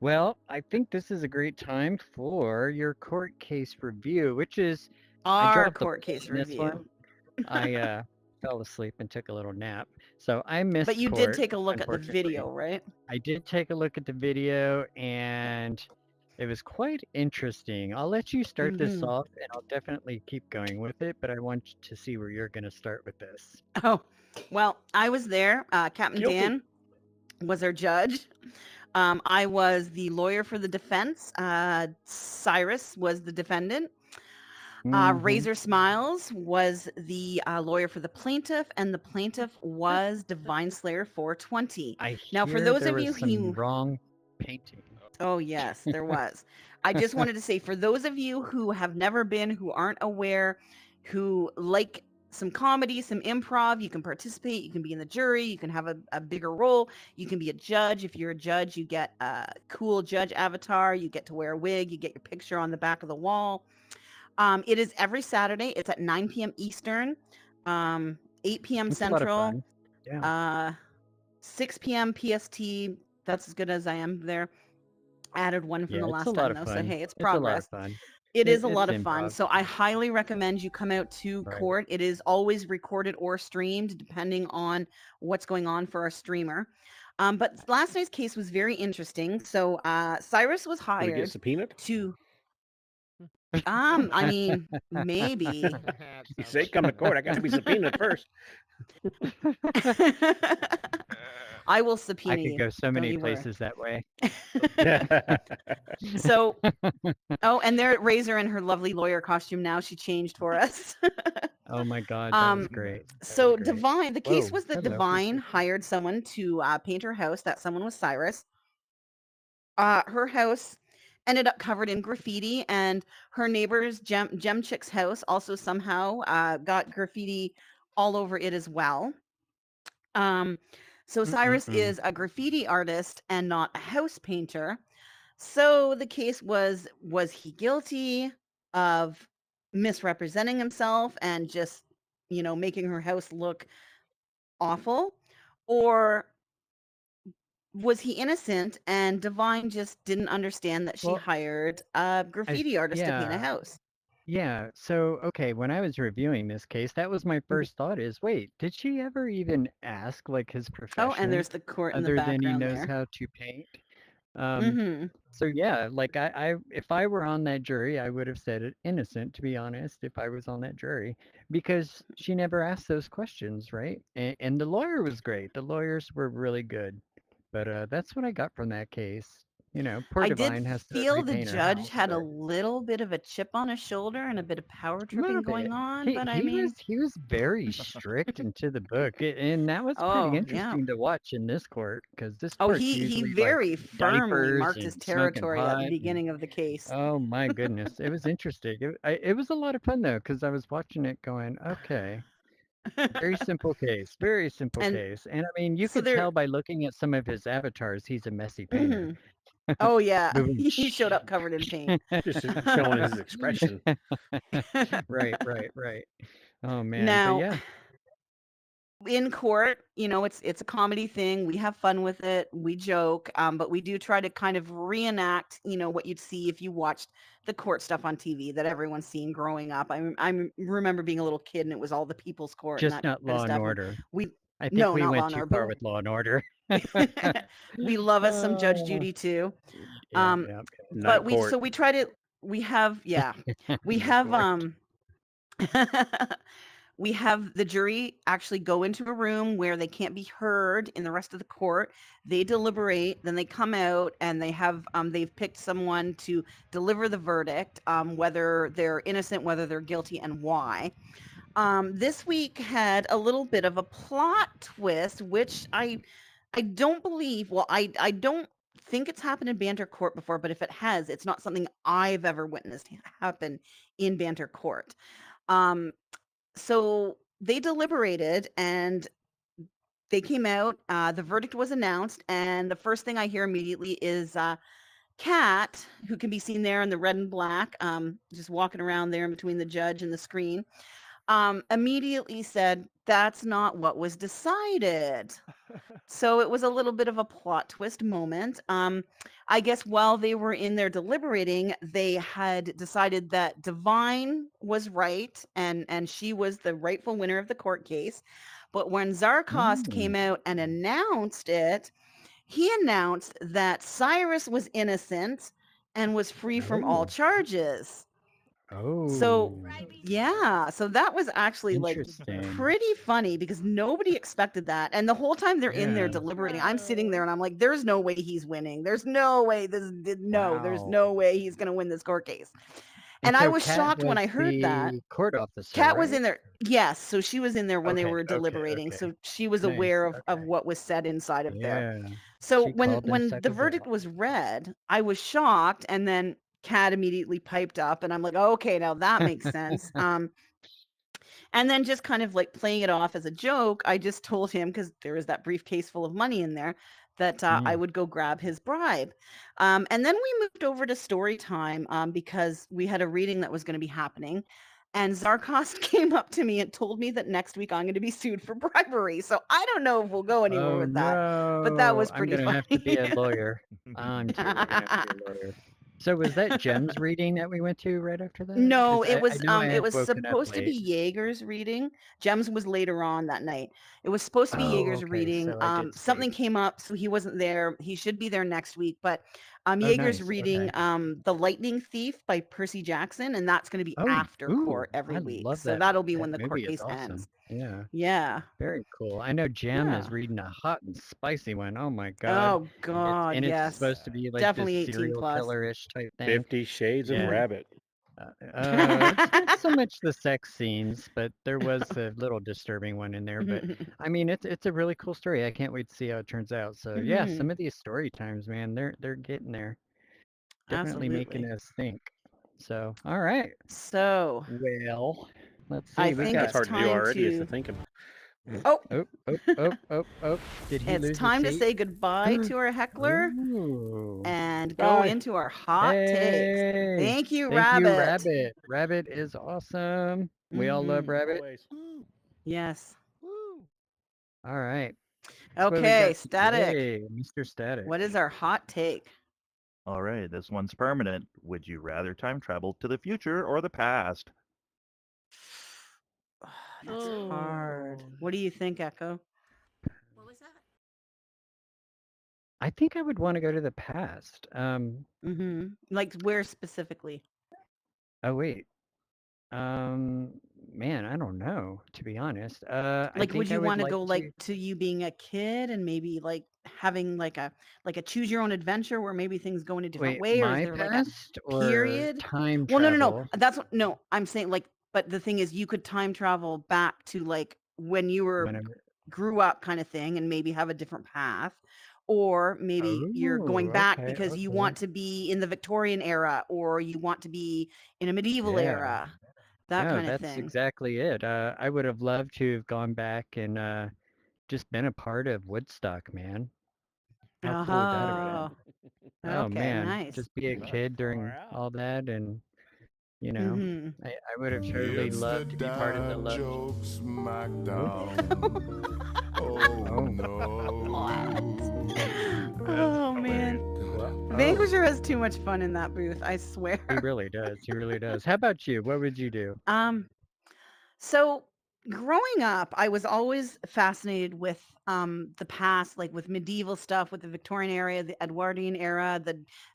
Well, I think this is a great time for your court case review, which is I Our dropped the court case ball on this review. one. I fell asleep and took a little nap, so I missed. But you did court, take a look at the unfortunately. video, right? I did take a look at the video, and it was quite interesting. I'll let you start this Mhm. off, and I'll definitely keep going with it. But I want to see where you're going to start with this. Oh, well, I was there. Captain Guilty. Dan was our judge. I was the lawyer for the defense. Cyrus was the defendant. Mhm. Razor Smiles was the lawyer for the plaintiff, and the plaintiff was Divine Slayer 420. I Now, for hear those there of you was some who wrong painting. Oh, yes, there was. I just wanted to say, for those of you who have never been, who aren't aware, who like some comedy, some improv, you can participate. You can be in the jury. You can have a bigger role. You can be a judge. If you're a judge, you get a cool judge avatar. You get to wear a wig. You get your picture on the back of the wall. It is every Saturday. It's at 9 p.m. Eastern, 8 p.m. It's a lot of Central, fun. Yeah. 6 p.m. PST, that's as good as I am there. Added one from Yeah, the it's a last lot time of though, so fun. hey, it's It's a lot of progress. fun. It is a It's lot of fun. improv. So I highly recommend you come out to Right. court. It is always recorded or streamed depending on what's going on for our streamer. But last night's case was very interesting. So Cyrus was Did we get hired subpoenaed? to I mean, maybe. You say come to court. I got to be subpoenaed first. I will I subpoena could you. go so Don't many you worry. places that way. So, oh, and there Razor in her lovely lawyer costume now. She changed for us. Oh my God, that was great. That So was great. Divine, the case Whoa, was that hello. Divine hired someone to paint her house. That someone was Cyrus. Her house ended up covered in graffiti, and her neighbor's Gem Chick's house also somehow got graffiti all over it as well. So Cyrus is a graffiti artist and not a house painter. So the case was he guilty of misrepresenting himself and just, making her house look awful? Or was he innocent and Divine just didn't understand that she Well, hired a graffiti artist to paint a yeah. house? Yeah. So, okay, when I was reviewing this case, that was my first thought is, wait, did she ever even ask like his Oh, and profession there's the court in the other than he background knows there. how to paint? Mm-hmm. So yeah, like if I were on that jury, I would have said it innocent, to be honest, if I was on that jury, because she never asked those questions, right? And the lawyer was great. The lawyers were really good. But that's what I got from that case. Poor I did Divine has to feel the repaint her judge house, had a but little bit of a chip on his shoulder and a bit of power a tripping little going bit. on, He but I he mean, was he was very strict into the book, and that was pretty oh, yeah. interesting to watch in this court because this Oh, court's he usually like very firmly diapers marked his and smoking territory at the pot. beginning of the case. Oh my goodness, it was interesting. It was a lot of fun though, because I was watching it going, okay, very simple case, very simple And case. And I mean, you so could there, tell by looking at some of his avatars, he's a messy painter. mhm. Oh yeah, Boom. he showed up covered in paint. Just showing his expression. Right. Oh man, but Now, yeah, in court, it's a comedy thing. We have fun with it. We joke, but we do try to kind of reenact, what you'd see if you watched the court stuff on TV that everyone's seen growing up. I remember being a little kid and it was all the People's Court and just that not kind of Law and stuff. And Order. we I think no, we not Law went and too Order, far with Law and Order. we love us some Judge Judy too. Yeah. But Not court. so we try to we have we Not have court. we have the jury actually go into a room where they can't be heard in the rest of the court. They deliberate, then they come out and they have they've picked someone to deliver the verdict, whether they're innocent, whether they're guilty, and why. This week had a little bit of a plot twist, which I don't believe. Well, I don't think it's happened in Banter Court before, but if it has, it's not something I've ever witnessed happen in Banter Court. So they deliberated and they came out. The verdict was announced, and the first thing I hear immediately is Kat, who can be seen there in the red and black, just walking around there in between the judge and the screen, immediately said, "That's not what was decided." So it was a little bit of a plot twist moment. I guess while they were in there deliberating, they had decided that Divine was right and she was the rightful winner of the court case. But when Zarkost came out and announced it, he announced that Cyrus was innocent and was free from all charges. So, Oh, yeah, so that was actually like interesting. pretty funny because nobody expected that. And the whole time they're in there Yeah. deliberating, I'm sitting there and I'm like, there's no way he's winning. There's no way there's Wow. no way he's going to win this court case. And I so was Kat shocked when was I heard that. the court officer, Kat was right? in there. Yes, so she was in there when they Okay, were deliberating. okay. So she was Nice. aware of Okay. what was said inside of there. Yeah. So She when called when inside the the verdict room. was read, I was shocked, and then Kat immediately piped up, and I'm like, okay, now that makes sense. And then just kind of like playing it off as a joke, I just told him because there was that briefcase full of money in there that I would go grab his bribe. And then we moved over to story time because we had a reading that was going to be happening. And Zarkos came up to me and told me that next week I'm going to be sued for bribery. So I don't know if we'll go anywhere Oh with that. But that no! was I'm pretty gonna funny. have to be a lawyer. I'm gonna have to be a lawyer. So was that Jem's reading that we went to right after that? No, 'Cause it I was know I it had was woken up supposed to be late. Jaeger's reading. Jem's was later on that night. It was supposed to be Oh, Jaeger's okay. reading. So I did Something sleep. came up, so he wasn't there. He should be there next week. But Oh, Jaeger's nice. reading Okay. The Lightning Thief by Percy Jackson, and that's going to be Oh, after court ooh, every I week. love So that. that'll be That when the court movie is case ends. awesome. Yeah. Yeah. Very cool. I know Jem Yeah. is reading a hot and spicy one. Oh my god. Oh God, And it's yes. supposed to be like Definitely this 18 serial plus. killer-ish type thing. 50 Shades of Yeah. Rabbit. It's not so much the sex scenes, but there was a little disturbing one in there. But I mean, it's a really cool story. I can't wait to see how it turns out. So yeah, some of these story times, man, they're getting there. Definitely making Absolutely. us think. So all right. So Well, let's see. I We think got That's hard to do time already, is to. the thinking. Oh, Did he it's lose time his to seat? say goodbye to our heckler Ooh. and go Bye. into our hot takes. Hey, Thank you, thank Rabbit. you, Rabbit. Rabbit is awesome. We all love Rabbit. Always. Yes. All right. So what we Okay, got Static. today, Mr. Static. What is our hot take? All right, this one's permanent. Would you rather time travel to the future or the past? That's hard. What do you think, Echo? What was that? I think I would want to go to the past. Like where specifically? Oh wait. Man, I don't know, to be honest. I Like, would think I you would want to like go to. like to you being a kid and maybe like having like a choose your own adventure where maybe things go in a different Wait, way, or is my there like a past or period? time Well, no. travel? That's what, no. I'm saying like, but the thing is, you could time travel back to like when you were Whenever. grew up, kind of thing, and maybe have a different path, or maybe you're going Oh, back okay, because you okay. want to be in the Victorian era, or you want to be in a medieval Yeah. era, that No, kind of that's thing. exactly it. I would have loved to have gone back and just been a part of Woodstock, man. How cool would that have been? Oh Okay, man, nice. just be a kid during all that, and you know, I would have totally It's the loved to be part of the dad love. joke smackdown. Oh no. Oh man. Vanquisher has too much fun in that booth, I swear. He really does. He really does. How about you? What would you do? So growing up, I was always fascinated with the past, like with medieval stuff, with the Victorian era, the Edwardian era,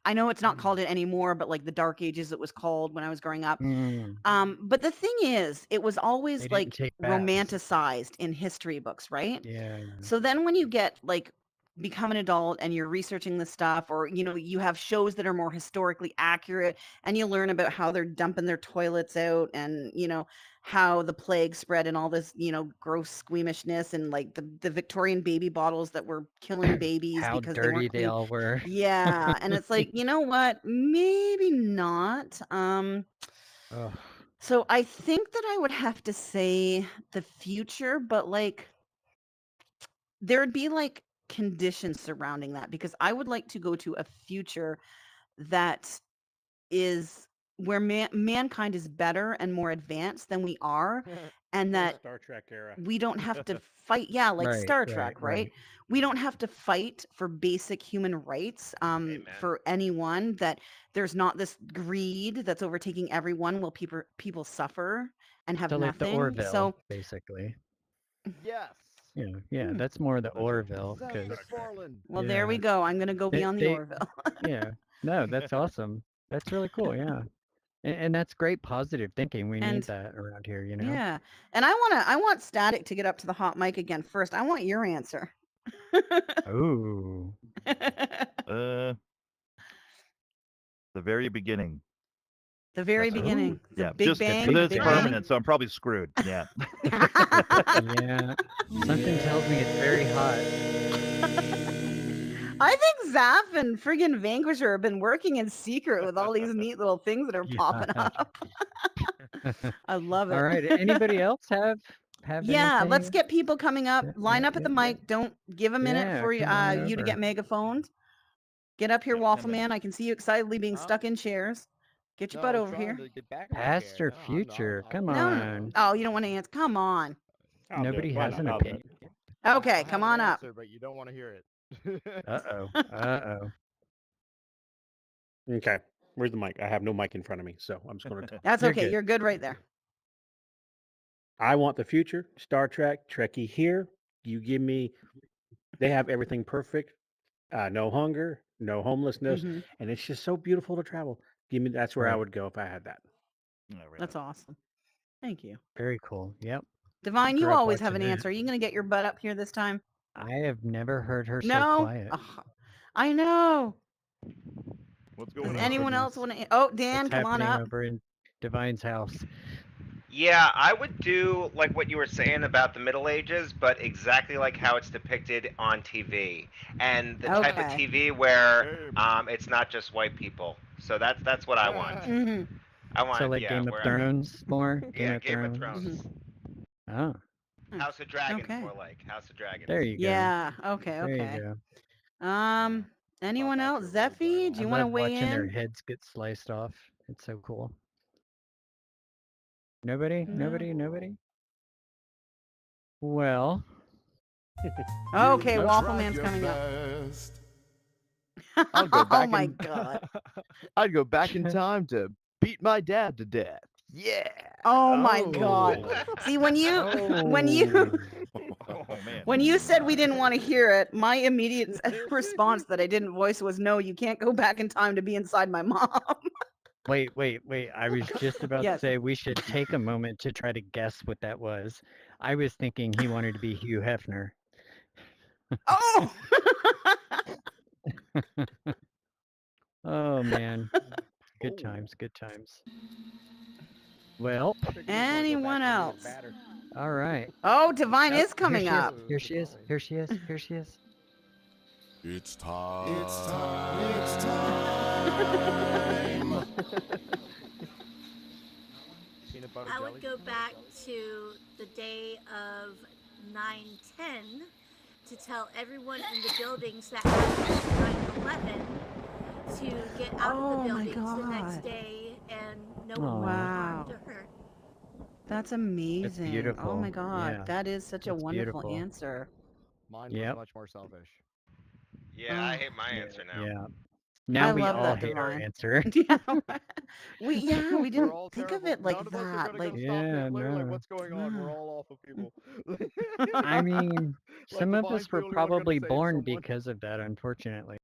I know it's not called it anymore, but like the Dark Ages it was called when I was growing up. But the thing is, it was They always didn't like take baths. romanticized in history books, right? Yeah. So then when you get like become an adult and you're researching this stuff, or you have shows that are more historically accurate, and you learn about how they're dumping their toilets out, and how the plague spread, and all this gross squeamishness, and like the Victorian baby bottles that were killing babies How because they dirty weren't they clean. all were. Yeah, and it's like, you know what, maybe not. Ugh. So I think that I would have to say the future, but like there would be like conditions surrounding that, because I would like to go to a future that is where mankind is better and more advanced than we are, and that Star Trek era. we don't have to fight. Yeah, like Right, Star right, Trek, right. right? We don't have to fight for basic human rights for anyone, that there's not this greed that's overtaking everyone while people suffer and have So like the nothing. Orville, So basically. Yes. Yeah, that's more the Orville, Seth because MacFarlane. well, there we go. I'm gonna go be on the they Orville. yeah. No, that's awesome. That's really cool. Yeah, and that's great positive thinking. We need And that around here. You know. yeah, and I want Static to get up to the hot mic again first. I want your answer. Ooh. The very beginning. The very That's beginning, the yeah, Big just Bang. but the it's Big Bang. permanent, so I'm probably screwed. Yeah. Yeah. Something tells me it's very hot. I think Zap and friggin' Vanquisher have been working in secret with all these neat little things that are popping up. I love it. All right. Anybody else have Yeah, let's anything? get people coming up. Line up at the yeah. mic. Don't give a minute Yeah, for come on you to get over. megaphoned. Get up here, Waffle Man. I can see you excitedly being stuck in chairs. Get your No, butt I was over trying here. to get back in the Past chair. or No, future? Come No, on. oh, you don't want to answer. Come on. I'll do Nobody it. Why has not? an I'll do opinion. it. Okay, I come have on an up. answer, but you don't want to hear it. Uh-oh. Uh-oh. Okay. Where's the mic? I have no mic in front of me, so I'm just going to. That's You're okay. good. You're good right there. I want the future. Star Trek, Trekkie here. You give me. They have everything perfect. No hunger, no homelessness, Mhm. and it's just so beautiful to travel. Give me. That's where I Right. would go if I had that. That's awesome. Thank you. Very cool. Yep. Divine, you Grew up always have watching an that. answer. Are you going to get your butt up here this time? I have never heard her so No? quiet. Ugh, I know. What's Does going on? anyone else Goodness. want to? Oh, Dan, What's come on happening up. over in Divine's house? Yeah, I would do like what you were saying about the Middle Ages, but exactly like how it's depicted on TV, and the type of Okay. TV where it's not just white people. So that's what I want. Mhm. I want So like yeah, Game of where Thrones more? yeah, Game of Thrones? Thrones. Oh, House of Dragons, Okay. more like House of Dragons. there you go. Yeah. Okay. There you Okay. go. Anyone else? Zeffy, do I you want to love weigh watching their in? heads get sliced off. It's so cool. Nobody? No. Nobody? Well. Okay, You Waffle tried Man's your coming best. I'll go up. back Oh my in. God. I'd go back in time to beat my dad to death. Yeah. Oh my God. See, when you Oh man. when you said we didn't want to hear it, my immediate response that I didn't voice was, "No, you can't go back in time to be inside my mom." Wait. I was just about to Yes. say we should take a moment to try to guess what that was. I was thinking he wanted to be Hugh Hefner. Oh. Oh man. Good times. Well, Anyone else? all right. Oh, Divine is Here coming she up. is. Here she is. It's time. It's time. It's time. Peanut butter I jelly. would go back to the day of 9/10 to tell everyone in the buildings that happened 9/11 to get out of the buildings the next day, and no one would be harmed or hurt. That's amazing. Oh beautiful. my God, Yeah, that is such a that's wonderful beautiful. answer. Mine Yep. was much more selfish. Yeah, I hate my answer now. Yeah. Now I we love all that, hate our Divine. answer. we We're didn't all think terrible. of it like None of us are that. gonna Like, go stop Yeah, Hitler. Like, no. what's going on? We're all awful people. I mean, Like, some of Divine's us the were only one gonna probably save born someone. because of that, unfortunately.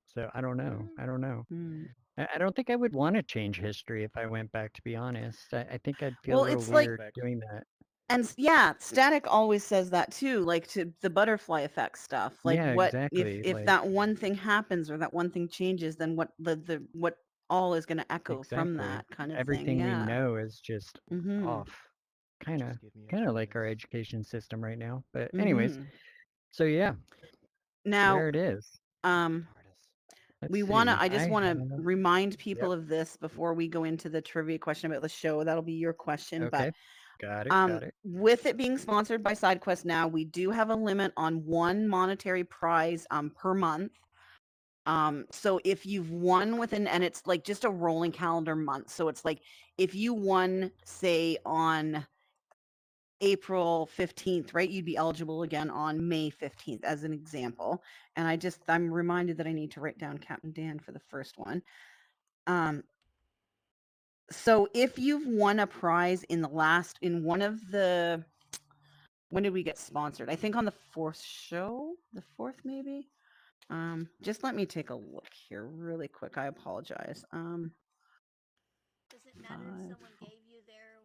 So I don't know. Hmm. I don't think I would want to change history if I went back, to be honest. I think I'd feel Well, a little it's like, weird doing that. and yeah, Static always says that too, like to the butterfly effect stuff. Like, Yeah, what exactly. if Like, that one thing happens or that one thing changes, then what the what all is going to echo from exactly. that kind of thing. Everything we Yeah. know is just Mhm. off. Kind of like our education system right now. But Mhm. anyways, so yeah, Now, there it is. Let's we want to see. I just I want to have. remind people of this before we go into the trivia question about the show. That'll be your question, Okay. but Got it. with it being sponsored by SideQuest now, we do have a limit on one monetary prize per month. So if you've won within, and it's like just a rolling calendar month. So it's like if you won, say, on April 15th, right? You'd be eligible again on May 15th, as an example. And I'm reminded that I need to write down Captain Dan for the first one. So if you've won a prize in one of the, when did we get sponsored? I think on the fourth show, the fourth maybe. Just let me take a look here really quick. I apologize. Does it matter if someone gave you their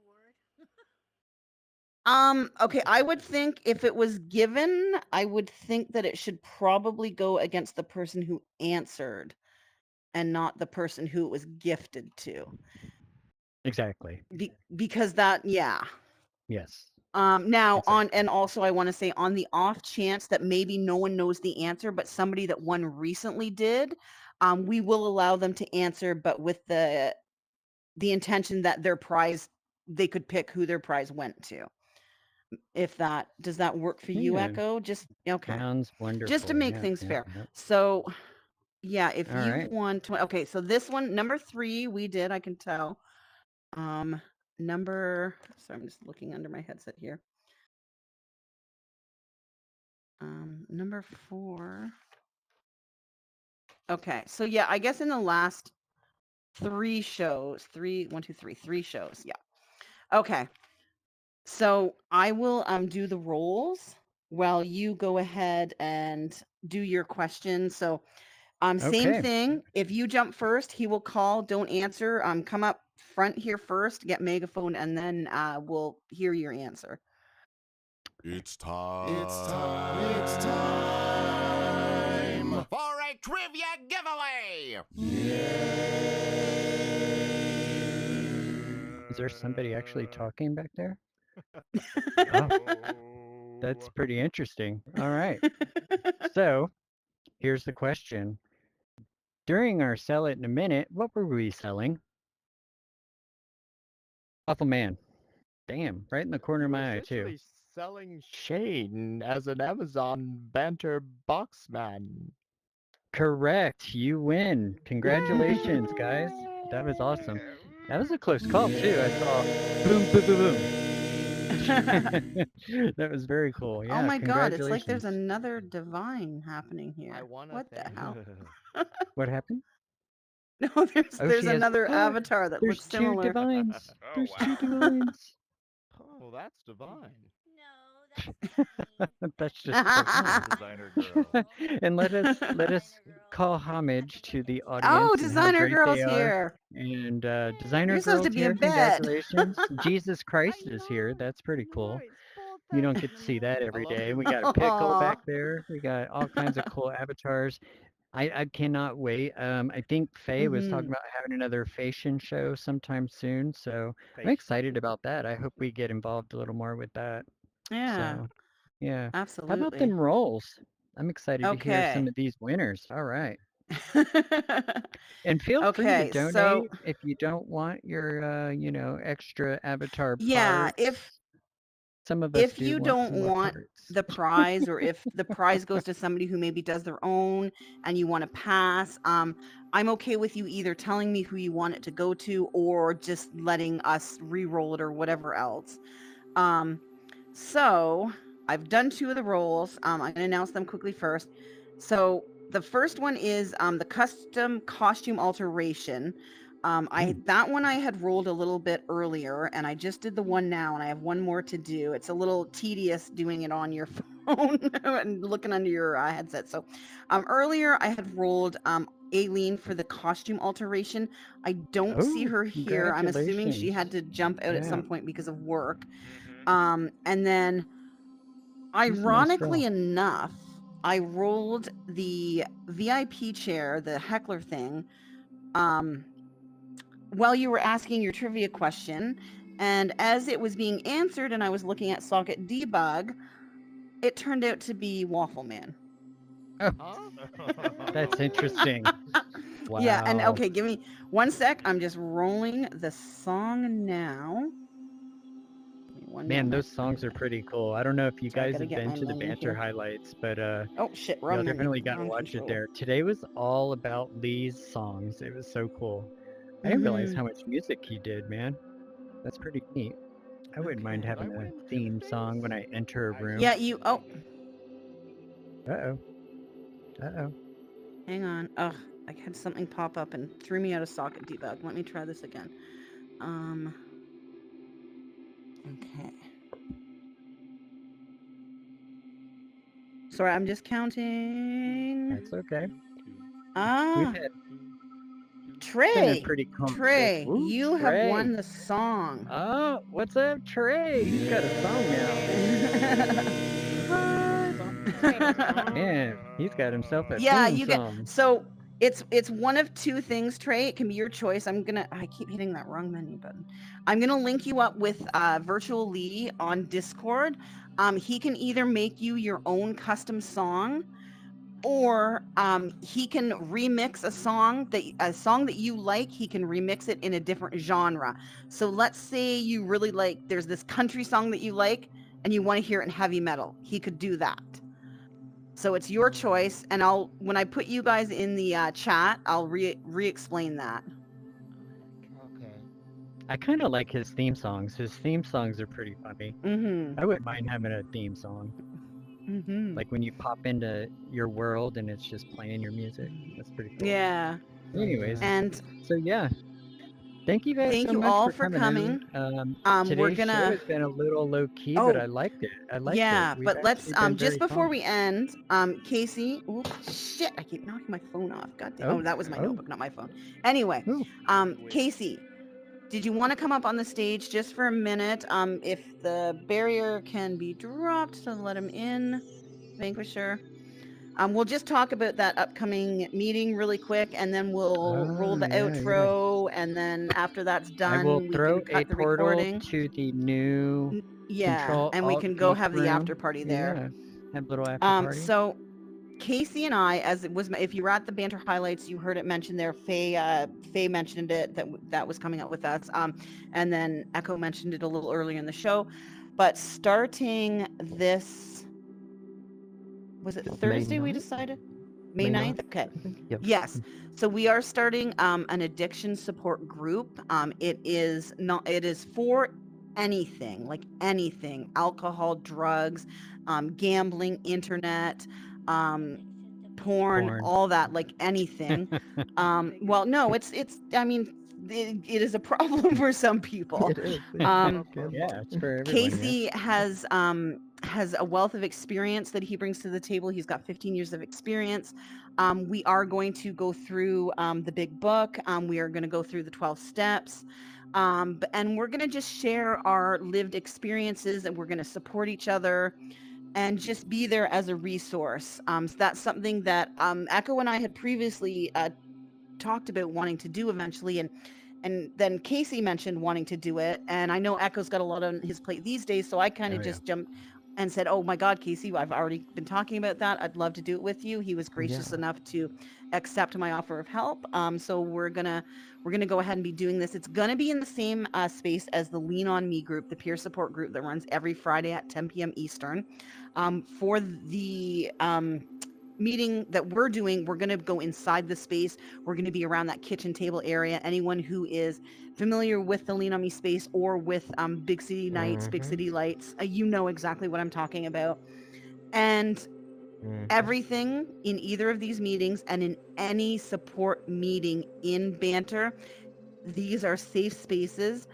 award? Okay, I would think if it was given, I would think that it should probably go against the person who answered and not the person who it was gifted to. Exactly. Because that, yeah. Yes. Now and also I want to say, on the off chance that maybe no one knows the answer, but somebody that won recently did, we will allow them to answer, but with the intention that their prize, they could pick who their prize went to. Does that work for you, Yeah. Echo? Just okay. Sounds wonderful. Just to make Yeah, things yeah, fair. yeah. So Yeah, if All you right. won 20. Okay, so this one, number 3, we did, I can tell. Number, sorry, I'm just looking under my headset here. Number 4. Okay, so yeah, I guess in the last 3 shows, 3 shows, yeah. Okay, so I will do the rolls while you go ahead and do your questions. So same Okay. thing. If you jump first, he will call. Don't answer. Come up front here first, get megaphone, and then we'll hear your answer. It's time for a trivia giveaway. Is there somebody actually talking back there? Oh, that's pretty interesting. All right. So here's the question. During our sell it in a minute, what were we selling? Awful Man. Damn, right in the corner of my eye, too. Essentially selling Shane as an Amazon Banter boxman. Correct. You win. Congratulations, guys. That was awesome. That was a close call, too. I saw boom, boom, boom, boom. That was very cool. Yeah, Oh my god, it's like there's congratulations. another divine happening here. What the hell? What happened? No, Oh, there's she has. another avatar that There's looks 2 similar. divines. Oh, There's wow. 2 divines. Oh, that's divine. That's just divine. Designer girl. And let us call homage to the Oh, audience and how designer great girl's they are. here. And designer You're supposed girl's to be here. in bed. Congratulations. Jesus Christ is here. That's pretty cool. You don't get to see that every day. We got Pickle back there. We got all kinds of cool avatars. I cannot wait. I think Faye was talking about having another fashion show sometime soon, so I'm excited about that. I hope we get involved a little more with that. Yeah, So, yeah. How about absolutely. them rolls? I'm excited to hear some Okay. of these winners. All right. And feel free to Okay, donate so if you don't want your, extra avatar yeah, parts. Some of us if do you want don't some more want parts. the prize, or if the prize goes to somebody who maybe does their own and you want to pass, I'm okay with you either telling me who you want it to go to or just letting us re-roll it or whatever else. So I've done 2 of the rolls. I'm going to announce them quickly first. So the first one is the custom costume alteration. That one I had rolled a little bit earlier, and I just did the one now, and I have one more to do. It's a little tedious doing it on your phone and looking under your headset. So earlier I had rolled Aileen for the costume alteration. I don't see her here. I'm assuming she had to jump out at some point because of work. And then ironically enough, I rolled the VIP chair, the heckler thing, while you were asking your trivia question, and as it was being answered and I was looking at socket debug, it turned out to be Waffle Man. Oh, that's interesting. Wow. Yeah, and okay, give me 1 sec. I'm just rolling the song now. Man, those songs are pretty cool. I don't know if you Sorry, I guys gotta have get been my to the menu Banter here. highlights, but Oh shit, y'all wrong menu, definitely gotta wrong watch it control. there. Today was all about Lee's songs. It was so cool. I didn't realize how much music he did, man. That's pretty neat. I wouldn't mind having a theme song when I enter a room. Yeah, you. Oh, Uh-oh. Uh-oh. hang on. Ugh, I had something pop up and threw me out of socket debug. Let me try this again. Okay. Sorry, I'm just counting. That's okay. Ah, Been a Trey. pretty Trey, Ooh, you Trey. have won the song. Oh, what's up, Trey? He's got a song now. Man, he's got himself a Yeah, theme you get. song. So it's one of 2 things, Trey. It can be your choice. I keep hitting that wrong menu button. I'm gonna link you up with Virtual Lee on Discord. He can either make you your own custom song, or he can remix a song that you like. He can remix it in a different genre. So let's say you really like, there's this country song that you like and you want to hear it in heavy metal. He could do that. So it's your choice, and when I put you guys in the chat, I'll re-explain that. Okay. I kind of like his theme songs. His theme songs are pretty funny. I wouldn't mind having a theme song. Like when you pop into your world and it's just playing your music. That's pretty cool. Yeah. Anyways, and so yeah. Thank you guys thank so you much all for coming coming. in. We're Today's show gonna. has been a little low key, but I liked it. Yeah, We've but let's actually been just very before calm. we end, Casey. Oops, shit! I keep knocking my phone off. God damn. Oh, that was my notebook, not my phone. Anyway, Casey, did you want to come up on the stage just for a minute? If the barrier can be dropped to let him in, Vanquisher. We'll just talk about that upcoming meeting really quick, and then we'll roll the outro, and then after that's I done, will we throw can cut a the portal recording. to the new control and we alt can go geek have the room. after party there. Yeah, have a little after party. So Casey and I, as it was, if you were at the banter highlights, you heard it mentioned there. Faye mentioned it that was coming up with us. And then Echo mentioned it a little earlier in the show. But starting this, was it Thursday? We decided May 9th. Okay. Yep. Yes. So we are starting an addiction support group. It is for anything, like anything, alcohol, drugs, gambling, internet, porn, all that, like anything. Well, no, it's I mean, it is a problem for some people. It is. Yeah, it's for everyone. Casey has a wealth of experience that he brings to the table. He's got 15 years of experience. We are going to go through the big book. We are going to go through the 12 steps. And we're going to just share our lived experiences, and we're going to support each other and just be there as a resource. So that's something that Echo and I had previously talked about wanting to do eventually, and then Casey mentioned wanting to do it, and I know Echo's got a lot on his plate these days, so I kind of just jumped and said, oh my God, Casey, I've already been talking about that. I'd love to do it with you. He was gracious enough to accept my offer of help. So we're gonna go ahead and be doing this. It's gonna be in the same space as the Lean On Me group, the peer support group that runs every Friday at 10 p.m. Eastern. For the meeting that we're doing, we're going to go inside the space. We're going to be around that kitchen table area. Anyone who is familiar with the Lean On Me space or with Big City Nights, Big City Lights, you know exactly what I'm talking about. And everything in either of these meetings and in any support meeting in Banter, these are safe spaces.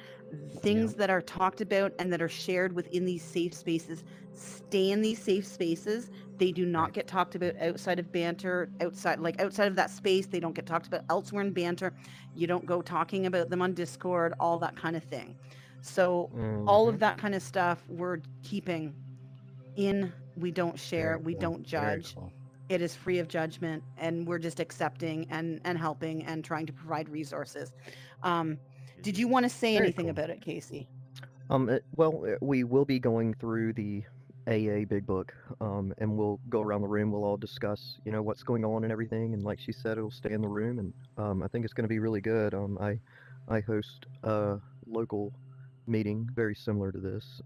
Things that are talked about and that are shared within these safe spaces stay in these safe spaces. They do not get talked about outside of Banter, outside of that space. They don't get talked about elsewhere in Banter. You don't go talking about them on Discord, all that kind of thing. So all of that kind of stuff we're keeping in. We don't share. We don't judge. It is free of judgment, and we're just accepting and helping and trying to provide resources. Did you want to say anything about it, Casey? We will be going through the AA Big Book, and we'll go around the room. We'll all discuss, what's going on and everything. And like she said, it'll stay in the room, and I think it's going to be really good. I host a local meeting very similar to this.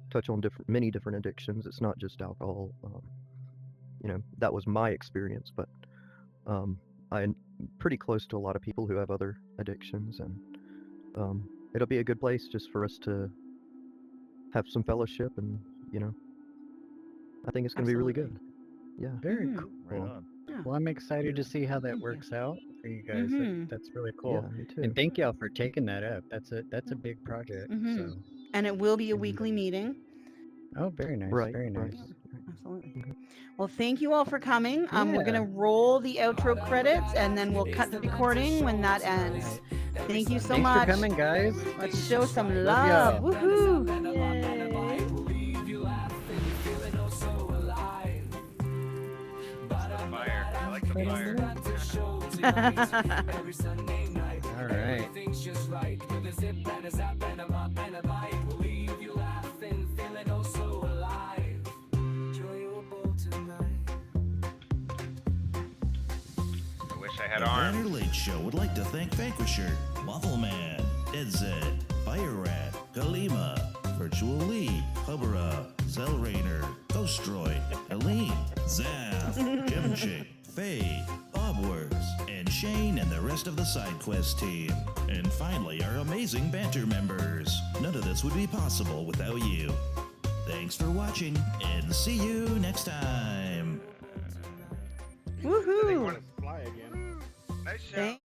Touch on many different addictions. It's not just alcohol. That was my experience, but I'm pretty close to a lot of people who have other addictions, and it'll be a good place just for us to have some fellowship, and I think it's going to be really good. Yeah. Very cool. Right on. Well, I'm excited to see how that works out for you guys. That's really cool. Yeah, me too. And thank y'all for taking that up. That's a big project. So. And it will be a weekly meeting. Oh, very nice. Right, Very nice. Absolutely. Well, thank you all for coming. We're going to roll the outro credits, and then we'll cut the recording when that ends. Thank you so much. Thanks for coming, guys. Let's show some love. Woohoo! Fire. I like the fire. All right. I wish I had The arms. Banter Late Show would like to thank Vanquisher, Waffleman, Edzed, Fire Rat, Galima, Virtual Lee, Hubbera, Zellrainer, Ghost Droid, Helene, Zam, Friendship, Faye, Bobworks, and Shane and the rest of the side quest team. And finally, our amazing banter members. None of this would be possible without you. Thanks for watching, and see you next time. Woohoo! Fly again. Nice show. Thank